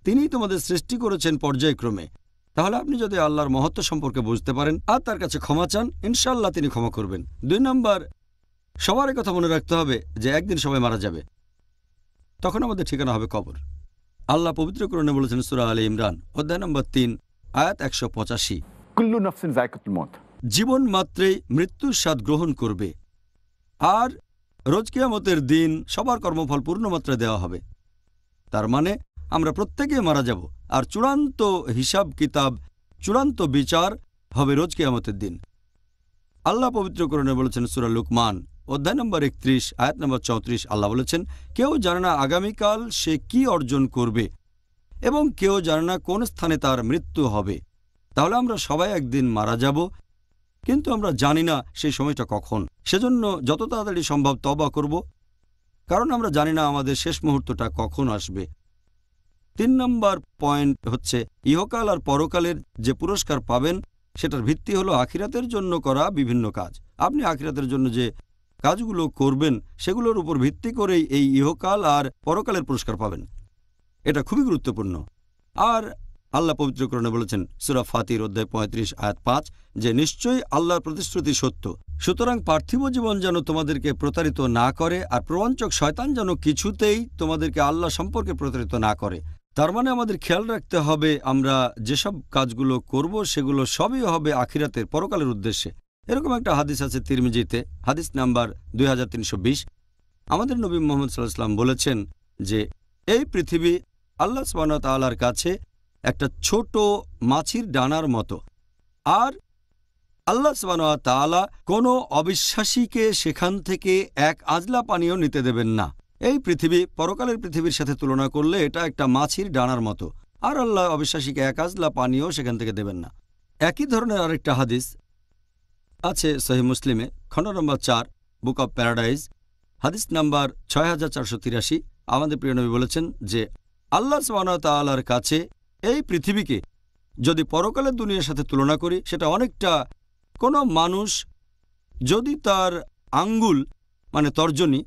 তিনিই তোমাদের সৃষ্টি করেছেন পর্যায়ক্রমে। তাহলে আপনি যদি আল্লাহর মহত্ব সম্পর্কে বুঝতে পারেন আর তার কাছে ক্ষমা চান, ইনশাআল্লাহ তিনি ক্ষমা করবেন। 2 নাম্বার, সবার কথা মনে রাখতে হবে যে একদিন সবাই মারা যাবে, তখন আমাদের ঠিকানা হবে কবর। আল্লাহ পবিত্র কোরআনে বলেছেন সূরা আলে ইমরান অধ্যায় নম্বর 3 আয়াত 185, কুল্লু নাফসিন যায়কাতুল মউত। জীবন মাত্রেই মৃত্যুর স্বাদ গ্রহণ করবে, আর রোজ কিয়ামতের দিন সবার কর্মফল পূর্ণমাত্রায় দেওয়া হবে। তার মানে আমরা প্রত্যেকেই মারা যাব, আর চূড়ান্ত হিসাব কিতাব, চূড়ান্ত বিচার হবে রোজ কিয়ামতের দিন। আল্লাহ পবিত্র কোরআনে বলেছেন সূরা লুকমান অধ্যায় নম্বর 31 আয়াত নম্বর 34, আল্লাহ বলেছেন, কেউ জানে না আগামীকাল সে কি অর্জন করবে এবং কেউ জানে না কোন স্থানে তার মৃত্যু হবে। তাহলে আমরা সবাই একদিন মারা যাব, কিন্তু আমরা জানি না সেই সময়টা কখন। সেজন্য যত তাড়াতাড়ি সম্ভব তওবা করব, কারণ আমরা জানি না আমাদের শেষ মুহূর্তটা কখন আসবে। 3 নম্বর পয়েন্ট হচ্ছে ইহকাল আর পরকালের যে পুরস্কার পাবেন সেটার ভিত্তি হলো আখিরাতের জন্য করা বিভিন্ন কাজ। আপনি আখিরাতের জন্য যে কাজগুলো করবেন সেগুলোর উপর ভিত্তি করেই এই ইহকাল আর পরকালের পুরস্কার পাবেন। এটা খুবই গুরুত্বপূর্ণ। আর আল্লাহ পবিত্র কোরআনে বলেছেন সূরা ফাতির অধ্যায় 35 আয়াত 5 যে নিশ্চয়ই আল্লাহর প্রতিশ্রুতি সত্য। সুতরাং পার্থিব জীবন যেন তোমাদেরকে প্রতারিত না করে, আর প্রবঞ্চক শয়তান যেন কিছুতেই তোমাদেরকে আল্লাহ সম্পর্কে প্রতারিত না করে। তার মানে আমাদের খেয়াল রাখতে হবে আমরা যেসব কাজগুলো করব সেগুলো সবই হবে আখিরাতের পরকালের উদ্দেশ্যে। এরকম একটা হাদিস আছে তিরমিজিতে, হাদিস নাম্বার 2320। আমাদের নবী মুহাম্মদ সাল্লাল্লাহু আলাইহি ওয়াসাল্লাম বলেছেন যে এই পৃথিবী আল্লাহ সুবহানাহু ওয়া তাআলার কাছে একটা ছোট মাছির ডানার মতো, আর আল্লাহ সুবহানাহু ওয়া তাআলা কোনো অবিশ্বাসীকে সেখান থেকে এক আজলা পানিও নিতে দেবেন না। এই পৃথিবী পরকালের পৃথিবীর সাথে তুলনা করলে এটা একটা মাছির ডানার মতো, আর আল্লাহ অবিশ্বাসীকে এক আজলা পানিও সেখান থেকে দেবেন না। একই ধরনের আরেকটা হাদিস আছে সহিহ মুসলিমে খণ্ড নম্বর 4 বুক অব প্যারাডাইজ হাদিস নাম্বার 6483। আমাদের প্রিয় নবী বলেছেন যে আল্লাহ সুবহানাহু ওয়া তাআলার কাছে এই পৃথিবীকে যদি পরকালের দুনিয়ার সাথে তুলনা করি, সেটা অনেকটা কোনো মানুষ যদি তার আঙ্গুল মানে তর্জনী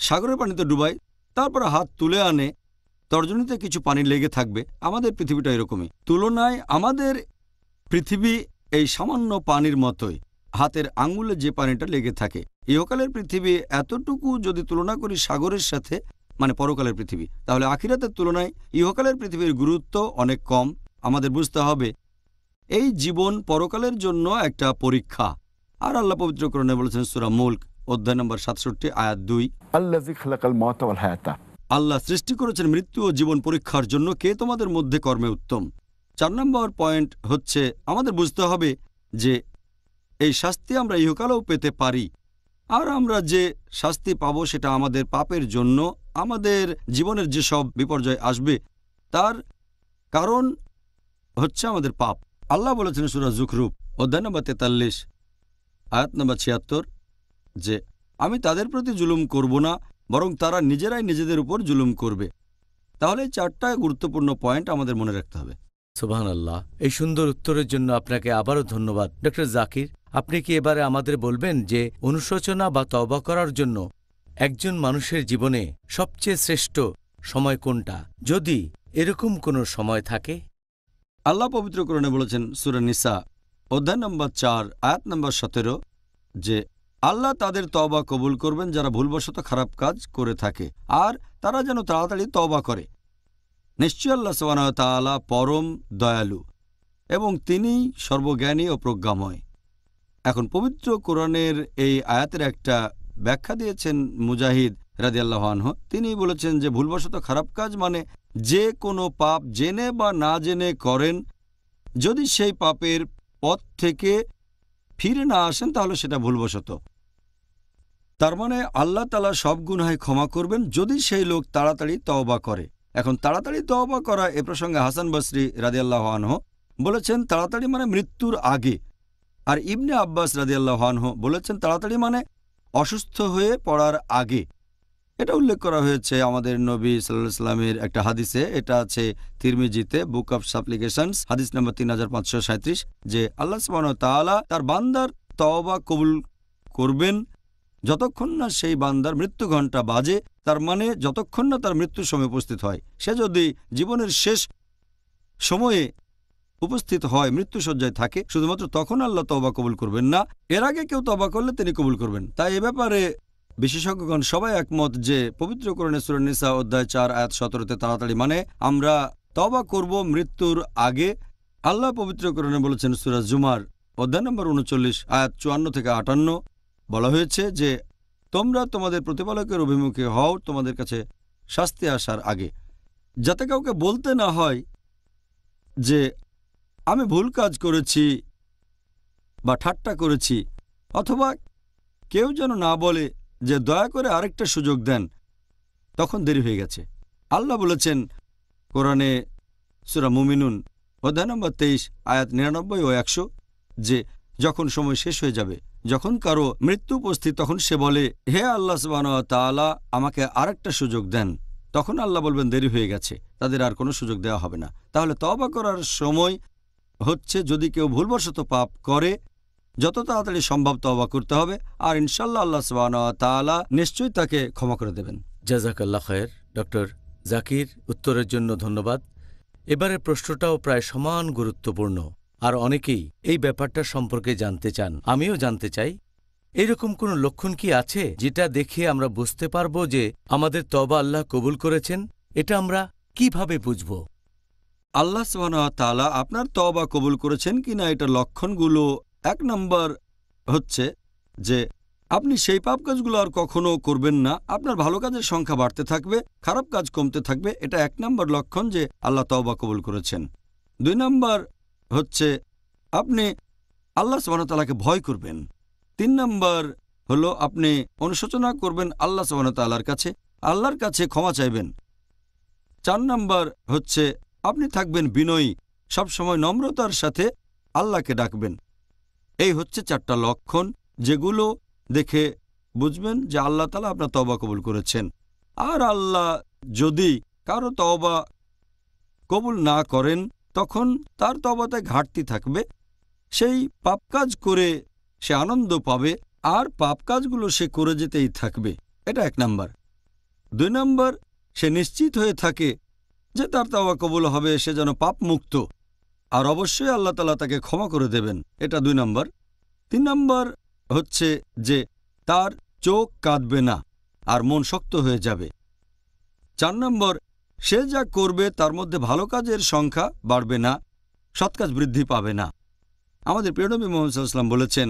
সাগরের পানিতে ডুবায়, তারপর হাত তুলে আনে, তর্জনীতে কিছু পানি লেগে থাকবে। আমাদের পৃথিবীটা এরকমই। তুলনায় আমাদের পৃথিবী এই সামান্য পানির মতোই, হাতের আঙ্গুলে যে পানিটা লেগে থাকে। ইহকালের পৃথিবী এতটুকু যদি তুলনা করি সাগরের সাথে, মানে পরকালের পৃথিবী, তাহলে আখিরাতের তুলনায় ইহকালের পৃথিবীর গুরুত্ব অনেক কম। আমাদের বুঝতে হবে এই জীবন পরকালের জন্য একটা পরীক্ষা। আর আল্লাহ পবিত্র কোরআনে বলেছেন সূরা মুলক অধ্যায় নম্বর 67 আয়াত 2, আল্লাযী খালাকাল মাউতা ওয়াল হায়াতা। আল্লাহ সৃষ্টি করেছেন মৃত্যু ও জীবন পরীক্ষার জন্য, কে তোমাদের মধ্যে কর্মে উত্তম। 4 নম্বর পয়েন্ট হচ্ছে আমাদের বুঝতে হবে যে এই শাস্তি আমরা ইহকালেও পেতে পারি, আর আমরা যে শাস্তি পাব সেটা আমাদের পাপের জন্য। আমাদের জীবনের যেসব বিপর্যয় আসবে তার কারণ হচ্ছে আমাদের পাপ। আল্লাহ বলেছেন সূরা যুখরুফ অধ্যায় নম্বর 43 আয়াত নম্বর 76 যে আমি তাদের প্রতি জুলুম করব না, বরং তারা নিজেরাই নিজেদের উপর জুলুম করবে। তাহলে 4টা গুরুত্বপূর্ণ পয়েন্ট আমাদের মনে রাখতে হবে। সুবহানাল্লাহ। এই সুন্দর উত্তরের জন্য আপনাকে আবারও ধন্যবাদ। ডক্টর জাকির, আপনি কি এবারে আমাদের বলবেন যে অনুশোচনা বা তওবা করার জন্য একজন মানুষের জীবনে সবচেয়ে শ্রেষ্ঠ সময় কোনটা, যদি এরকম কোনো সময় থাকে? আল্লাহ পবিত্র কোরআনে বলেছেন সূরা নিসা অধ্যায় নম্বর 4 আয়াত নম্বর 17 যে আল্লাহ তাদের তওবা কবুল করবেন যারা ভুলবশত খারাপ কাজ করে থাকে, আর তারা যেন তাড়াতাড়ি তওবা করে। নিশ্চয় আল্লাহ সুবহানাহু ওয়া তাআলা পরম দয়ালু এবং তিনি সর্বজ্ঞানী ও প্রজ্ঞাময়। এখন পবিত্র কোরআনের এই আয়াতের একটা ব্যাখ্যা দিয়েছেন মুজাহিদ রাদিয়াল্লাহু আনহু। তিনি বলেছেন যে ভুলবশত খারাপ কাজ মানে যে কোনো পাপ জেনে বা না জেনে করেন, যদি সেই পাপের পথ থেকে ফিরে না আসেন তাহলে সেটা ভুলবশত। তার মানে আল্লাহ তাআলা সব গুনাহ ক্ষমা করবেন যদি সেই লোক তাড়াতাড়ি তওবা করে। এখন তাড়াতাড়ি তওবা করা এ প্রসঙ্গে হাসান বসরি রাদিয়াল্লাহু আনহু বলেছেন তাড়াতাড়ি মানে মৃত্যুর আগে, আর ইবনে আব্বাস রাদিয়াল্লাহু আনহু বলেছেন তাড়াতাড়ি মানে অসুস্থ হয়ে পড়ার আগে। এটা উল্লেখ করা হয়েছে আমাদের নবী সাল্লাল্লাহু আলাইহি ওয়াসাল্লামের একটা হাদিসে, এটা আছে তিরমিজিতে বুক অফ সাপ্লিকেশনস হাদিস নম্বর 3537, যে আল্লাহ সুবহানাহু ওয়া তাআলা তার বান্দার তওবা কবুল করবেন যতক্ষণ না সেই বান্দার মৃত্যু ঘণ্টা বাজে, তার মানে যতক্ষণ না তার মৃত্যুর সময় উপস্থিত হয়। সে যদি জীবনের শেষ সময়ে উপস্থিত হয়, মৃত্যুশয্যায় থাকে, শুধুমাত্র তখন আল্লাহ তওবা কবুল করবেন না, এর আগে কেউ তওবা করলে তিনি কবুল করবেন। তাই এ ব্যাপারে বিশেষজ্ঞগণ সবাই একমত যে পবিত্র কোরআনে সূরা নিসা অধ্যায় 4 আয়াত 17তে তাড়াতাড়ি মানে আমরা তওবা করব মৃত্যুর আগে। আল্লাহ পবিত্র কোরআনে বলেছেন সূরা জুমার অধ্যায় নম্বর 39 আয়াত 54 থেকে 58, বলা হয়েছে যে তোমরা তোমাদের প্রতিপালকের অভিমুখে হও তোমাদের কাছে শাস্তি আসার আগে, যাতে কাউকে বলতে না হয় যে আমি ভুল কাজ করেছি বা ঠাট্টা করেছি, অথবা কেউ যেন না বলে যে দয়া করে আরেকটা সুযোগ দেন, তখন দেরি হয়ে গেছে। আল্লাহ বলেছেন কোরআনে সূরা মুমিনুন অধ্যায় নম্বর 23 আয়াত 99 ও 100 যে যখন সময় শেষ হয়ে যাবে, যখন কারো মৃত্যু উপস্থিত, তখন সে বলে হে আল্লাহ সুবহানাহু ওয়া তাআলা আমাকে আরেকটা সুযোগ দেন, তখন আল্লাহ বলবেন দেরি হয়ে গেছে, তাদের আর কোনো সুযোগ দেওয়া হবে না। তাহলে তওবা করার সময় হচ্ছে যদি কেউ ভুলবশত পাপ করে যত তাড়াতাড়ি সম্ভব তওবা করতে হবে, আর ইনশাআল্লাহ আল্লাহ সুবহানাহু ওয়া তাআলা নিশ্চয়ই তাকে ক্ষমা করে দেবেন। জাযাকাল্লাহ খায়ের ডক্টর জাকির, উত্তরের জন্য ধন্যবাদ। এবারের প্রশ্নটাও প্রায় সমান গুরুত্বপূর্ণ, আর অনেকেই এই ব্যাপারটা সম্পর্কে জানতে চান। আমিও জানতে চাই, এরকম কোনো লক্ষণ কি আছে যেটা দেখে আমরা বুঝতে পারব যে আমাদের তওবা আল্লাহ কবুল করেছেন? এটা আমরা কিভাবে বুঝব? আল্লাহ সুবহানাহু ওয়া তাআলা আপনার তওবা কবুল করেছেন কিনা এটার লক্ষণগুলো, 1 নম্বর হচ্ছে যে আপনি সেই পাপ কাজগুলো আর কখনো করবেন না, আপনার ভালো কাজের সংখ্যা বাড়তে থাকবে, খারাপ কাজ কমতে থাকবে। এটা 1 নম্বর লক্ষণ যে আল্লাহ তওবা কবুল করেছেন। 2 নম্বর হচ্ছে আপনি আল্লাহ সুবহানাহু ওয়া তাআলাকে ভয় করবেন। 3 নম্বর হলো আপনি অনুশোচনা করবেন আল্লাহ সুবহানাহু ওয়া তাআলার কাছে, আল্লাহর কাছে ক্ষমা চাইবেন। 4 নম্বর হচ্ছে আপনি থাকবেন বিনয়ী, সবসময় নম্রতার সাথে আল্লাহকে ডাকবেন। এই হচ্ছে 4টা লক্ষণ যেগুলো দেখে বুঝবেন যে আল্লাহ তাআলা আপনার তওবা কবুল করেছেন। আর আল্লাহ যদি কারো তওবা কবুল না করেন তখন তার তওবাতে ঘাটতি থাকবে, সেই পাপ কাজ করে সে আনন্দ পাবে, আর পাপ কাজগুলো সে করে যেতেই থাকবে। এটা 1 নম্বর। 2 নম্বর, সে নিশ্চিত হয়ে থাকে যে তার তওবা কবুল হবে, সে যেন পাপ মুক্ত, আর অবশ্যই আল্লাহ তাআলা তাকে ক্ষমা করে দেবেন। এটা 2 নম্বর। 3 নম্বর হচ্ছে যে তার চোখ কাঁদবে না আর মন শক্ত হয়ে যাবে। 4 নম্বর, সে যা করবে তার মধ্যে ভালো কাজের সংখ্যা বাড়বে না, সৎ কাজ বৃদ্ধি পাবে না। আমাদের প্রিয় নবী মুহাম্মদ সাল্লাল্লাহু আলাইহি ওয়াসাল্লাম বলেছেন,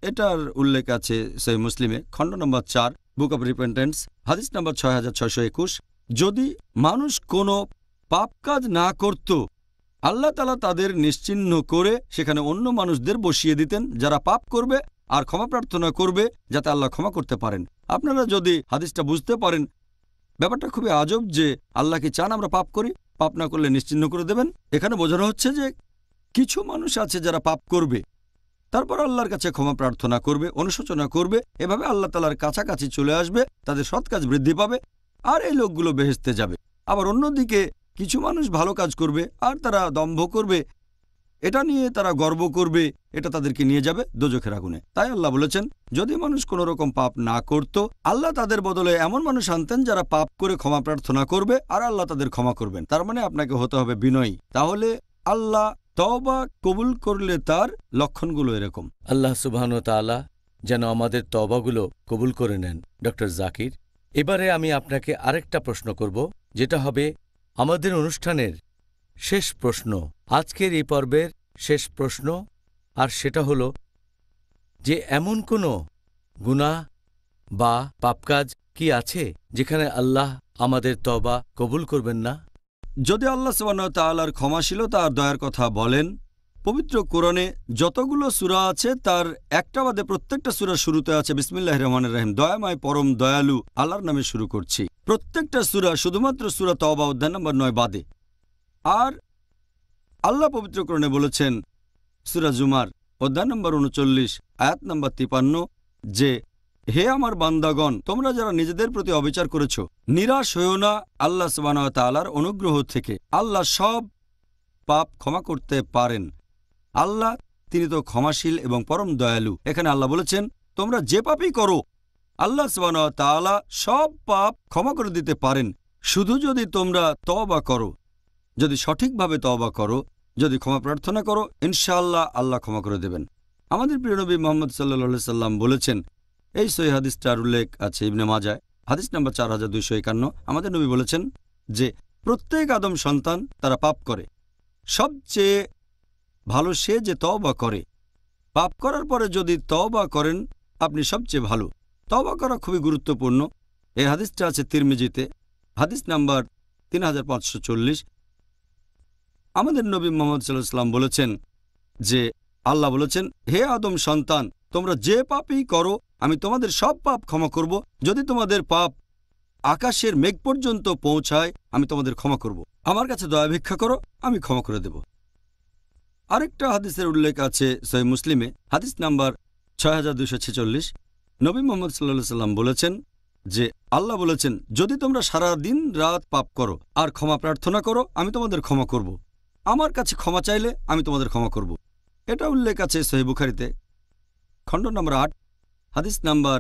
এটার উল্লেখ আছে সহিহ মুসলিমে খণ্ড নম্বর 4 বুক অব রিপেন্টেন্স হাদিস নম্বর 6621, যদি মানুষ কোনো পাপ কাজ না করত আল্লাহ তাআলা তাদের নিশ্চিহ্ন করে সেখানে অন্য মানুষদের বসিয়ে দিতেন যারা পাপ করবে আর ক্ষমা প্রার্থনা করবে যাতে আল্লাহ ক্ষমা করতে পারেন। আপনারা যদি হাদিসটা বুঝতে পারেন, ব্যাপারটা খুবই আজব যে আল্লাহ কি চান আমরা পাপ করি, পাপ না করলে নিশ্চিহ্ন করে দেবেন। এখানে বোঝানো হচ্ছে যে কিছু মানুষ আছে যারা পাপ করবে, তারপর আল্লাহর কাছে ক্ষমা প্রার্থনা করবে, অনুশোচনা করবে, এভাবে আল্লাহ তাআলার কাছাকাছি চলে আসবে, তাদের সৎ কাজ বৃদ্ধি পাবে, আর এই লোকগুলো বেহেশতে যাবে। আবার অন্যদিকে কিছু মানুষ ভালো কাজ করবে আর তারা দম্ভ করবে, এটা নিয়ে তারা গর্ব করবে, এটা তাদেরকে নিয়ে যাবে দোজখের আগুনে। তাই আল্লাহ বলেছেন, যদি মানুষ কোনো রকম পাপ না করত, আল্লাহ তাদের বদলে এমন মানুষ আনতেন যারা পাপ করে ক্ষমা প্রার্থনা করবে, আর আল্লাহ তাদের ক্ষমা করবেন। তার মানে আপনাকে হতে হবে বিনয়ী। তাহলে আল্লাহ তওবা কবুল করলে তার লক্ষণগুলো এরকম। আল্লাহ সুবহান তাআলা যেন আমাদের তওবাগুলো কবুল করে নেন। ডক্টর জাকির, এবারে আমি আপনাকে আরেকটা প্রশ্ন করব, যেটা হবে আমাদের অনুষ্ঠানের শেষ প্রশ্ন, আজকের এই পর্বের শেষ প্রশ্ন। আর সেটা হলো যে এমন কোনো গুনাহ বা পাপকাজ কি আছে যেখানে আল্লাহ আমাদের তওবা কবুল করবেন না? যদি আল্লাহ সুবহানাহু ওয়া তাআলার ক্ষমাশীলতা আর দয়ার কথা বলেন, পবিত্র কোরআনে যতগুলো সূরা আছে তার একটা বাদে প্রত্যেকটা সূরার শুরুতে আছে বিসমিল্লাহির রহমানির রহিম, দয়াময় পরম দয়ালু আল্লাহর নামে শুরু করছি। প্রত্যেকটা সূরা, শুধুমাত্র সূরা তওবা অধ্যায় নম্বর 9 বাদে। আর আল্লাহ পবিত্র কোরআনে বলেছেন সূরা জুমার অধ্যায় নম্বর 39 আয়াত নম্বর 53 যে, হে আমার বান্দাগণ, তোমরা যারা নিজেদের প্রতি অবিচার করেছ, নিরাশ হইও না আল্লাহ সুবহানাহু ওয়া তাআলার অনুগ্রহ থেকে। আল্লাহ সব পাপ ক্ষমা করতে পারেন। আল্লাহ তিনি তো ক্ষমাশীল এবং পরম দয়ালু। এখানে আল্লাহ বলেছেন, তোমরা যে পাপই করো আল্লাহ সুবহানাহু ওয়া তাআলা সব পাপ ক্ষমা করে দিতে পারেন, শুধু যদি তোমরা তওবা করো। যদি সঠিকভাবে তওবা করো, যদি ক্ষমা প্রার্থনা করো, ইনশাআল্লাহ আল্লাহ ক্ষমা করে দেবেন। আমাদের প্রিয় নবী মুহাম্মদ সাল্লাল্লাহু আলাইহি সাল্লাম বলেছেন, এই সহিহ হাদিসটার উল্লেখ আছে ইবনে মাজাহ হাদিস নম্বর 4251। আমাদের নবী বলেছেন যে প্রত্যেক আদম সন্তান তারা পাপ করে, সবচেয়ে ভালো সে যে তওবা করে। পাপ করার পরে যদি তওবা করেন আপনি সবচেয়ে ভালো। তওবা করা খুবই গুরুত্বপূর্ণ। এই হাদিসটা আছে তিরমিজিতে, হাদিস নাম্বার 3540। আমাদের নবী মুহাম্মদ সাল্লাল্লাহু আলাইহি সাল্লাম বলেছেন যে আল্লাহ বলেছেন, হে আদম সন্তান, তোমরা যে পাপই করো আমি তোমাদের সব পাপ ক্ষমা করব। যদি তোমাদের পাপ আকাশের মেঘ পর্যন্ত পৌঁছায় আমি তোমাদের ক্ষমা করব। আমার কাছে দয়া ভিক্ষা করো, আমি ক্ষমা করে দেব। আরেকটা হাদিসের উল্লেখ আছে সহিহ মুসলিমে, হাদিস নাম্বার 6246। নবী মুহাম্মদ সাল্লাল্লাহু আলাইহি সাল্লাম বলেছেন যে আল্লাহ বলেছেন, যদি তোমরা সারা দিন রাত পাপ করো আর ক্ষমা প্রার্থনা করো আমি তোমাদের ক্ষমা করব। আমার কাছে ক্ষমা চাইলে আমি তোমাদের ক্ষমা করব। এটা উল্লেখ আছে সহিহ বুখারীতে, খণ্ড নম্বর 8, হাদিস নাম্বার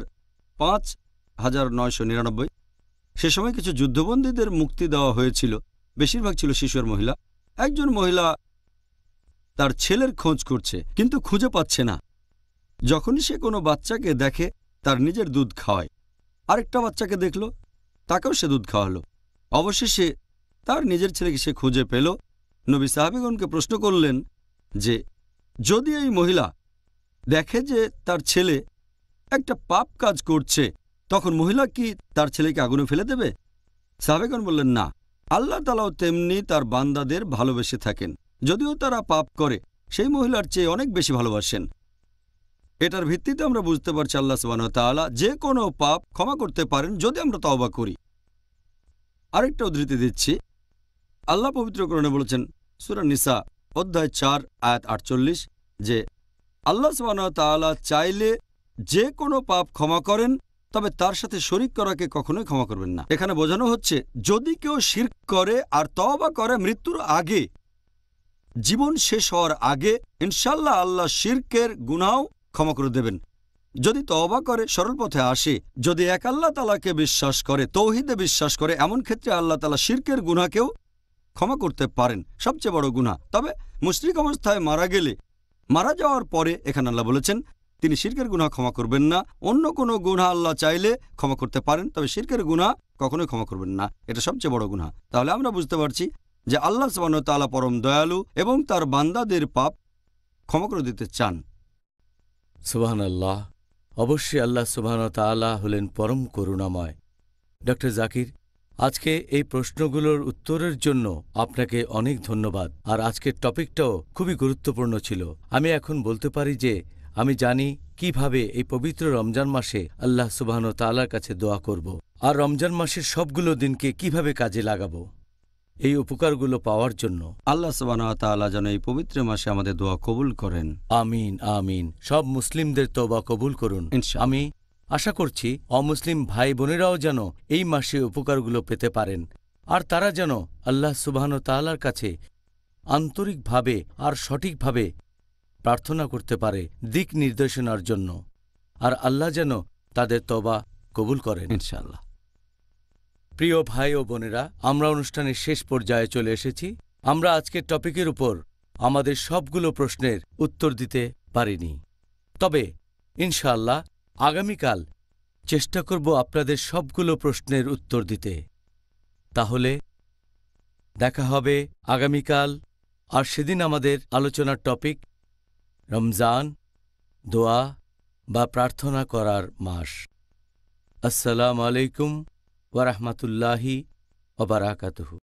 5999। সে সময় কিছু যুদ্ধবন্দীদের মুক্তি দেওয়া হয়েছিল, বেশিরভাগ ছিল শিশু আর মহিলা। একজন মহিলা তার ছেলের খোঁজ করছে কিন্তু খুঁজে পাচ্ছে না। যখনই সে কোনো বাচ্চাকে দেখে তার নিজের দুধ খাওয়ায়, আরেকটা বাচ্চাকে দেখল, তাকেও সে দুধ খাওয়ালো। অবশেষে তার নিজের ছেলেকে সে খুঁজে পেল। নবী সাহাবীগণকে প্রশ্ন করলেন যে যদি এই মহিলা দেখে যে তার ছেলে একটা পাপ কাজ করছে, তখন মহিলা কি তার ছেলেকে আগুনে ফেলে দেবে? সাহাবীগণ বললেন, না, আল্লাহ তাআলাও তেমনি তার বান্দাদের ভালোবেসে থাকেন। যদিও তারা পাপ করে সেই মহিলার চেয়ে অনেক বেশি ভালোবাসেন। এটার ভিত্তিতে আমরা বুঝতে পারছি আল্লাহ সুবহানাহু ওয়া তাআলা যে কোনো পাপ ক্ষমা করতে পারেন যদি আমরা তওবা করি। আরেকটা উদ্ধৃতি দিচ্ছি, আল্লাহ পবিত্র কোরআনে বলেছেন সূরা নিসা অধ্যায় 4 আয়াত 48 যে আল্লাহ সুবহানাহু ওয়া তাআলা চাইলে যে কোনো পাপ ক্ষমা করেন, তবে তার সাথে শরীক করাকে কখনোই ক্ষমা করবেন না। এখানে বোঝানো হচ্ছে যদি কেউ শিরক করে আর তওবা করে মৃত্যুর আগে, জীবন শেষ হওয়ার আগে, ইনশাআল্লাহ আল্লাহ শিরকের গুনাহও ক্ষমা করে দেবেন। যদি তওবা করে সরল পথে আসে, যদি এক আল্লাহ তাআলাকে বিশ্বাস করে, তৌহিদে বিশ্বাস করে, এমন ক্ষেত্রে আল্লাহ তাআলা শিরকের গুনাহকেও ক্ষমা করতে পারেন, সবচেয়ে বড় গুনাহ। তবে মুশরিক অবস্থায় মারা গেলে, মারা যাওয়ার পরে এখানে আল্লাহ বলেছেন তিনি শিরকের গুনাহ ক্ষমা করবেন না। অন্য কোনো গুনাহ আল্লাহ চাইলে ক্ষমা করতে পারেন, তবে শিরকের গুনাহ কখনোই ক্ষমা করবেন না। এটা সবচেয়ে বড় গুনাহ। তাহলে আমরা বুঝতে পারছি যে আল্লাহ সুবহানাহু ওয়া তাআলা পরম দয়ালু এবং তার বান্দাদের পাপ ক্ষমা করে দিতে চান। সুবহানাল্লাহ। অবশ্যই আল্লাহ সুবহানাহু ওয়া তাআলা হলেন পরম করুণাময়। ডক্টর জাকির, আজকে এই প্রশ্নগুলোর উত্তরের জন্য আপনাকে অনেক ধন্যবাদ। আর আজকের টপিকটাও খুবই গুরুত্বপূর্ণ ছিল। আমি এখন বলতে পারি যে আমি জানি কিভাবে এই পবিত্র রমজান মাসে আল্লাহ সুবহানাহু ওয়া তাআলার কাছে দোয়া করব, আর রমজান মাসের সবগুলো দিনকে কিভাবে কাজে লাগাবো এই উপকারগুলো পাওয়ার জন্য। আল্লাহ সুবহানাহু ওয়া তাআলা যেন এই পবিত্র মাসে আমাদের দোয়া কবুল করেন। আমিন আমিন। সব মুসলিমদের তওবা কবুল করুন। ইনশাআল্লাহ। আমি আশা করছি অমুসলিম ভাই বোনেরাও যেন এই মাসে উপকারগুলো পেতে পারেন, আর তারা যেন আল্লাহ সুবহানাহু ওয়া তাআলার কাছে আন্তরিকভাবে আর সঠিকভাবে প্রার্থনা করতে পারে দিক নির্দেশনার জন্য, আর আল্লাহ যেন তাদের তওবা কবুল করেন ইনশাআল্লাহ। প্রিয় ভাই ও বোনেরা, আমরা অনুষ্ঠানের শেষ পর্যায়ে চলে এসেছি। আমরা আজকের টপিকের উপর আমাদের সবগুলো প্রশ্নের উত্তর দিতে পারিনি, তবে ইনশাআল্লাহ আগামীকাল চেষ্টা করব আপনাদের সবগুলো প্রশ্নের উত্তর দিতে। তাহলে দেখা হবে আগামীকাল। আর সেদিন আমাদের আলোচনার টপিক রমজান, দোয়া বা প্রার্থনা করার মাস। আসসালামু আলাইকুম ওয়া রাহমাতুল্লাহি ওয়া বারাকাতুহু।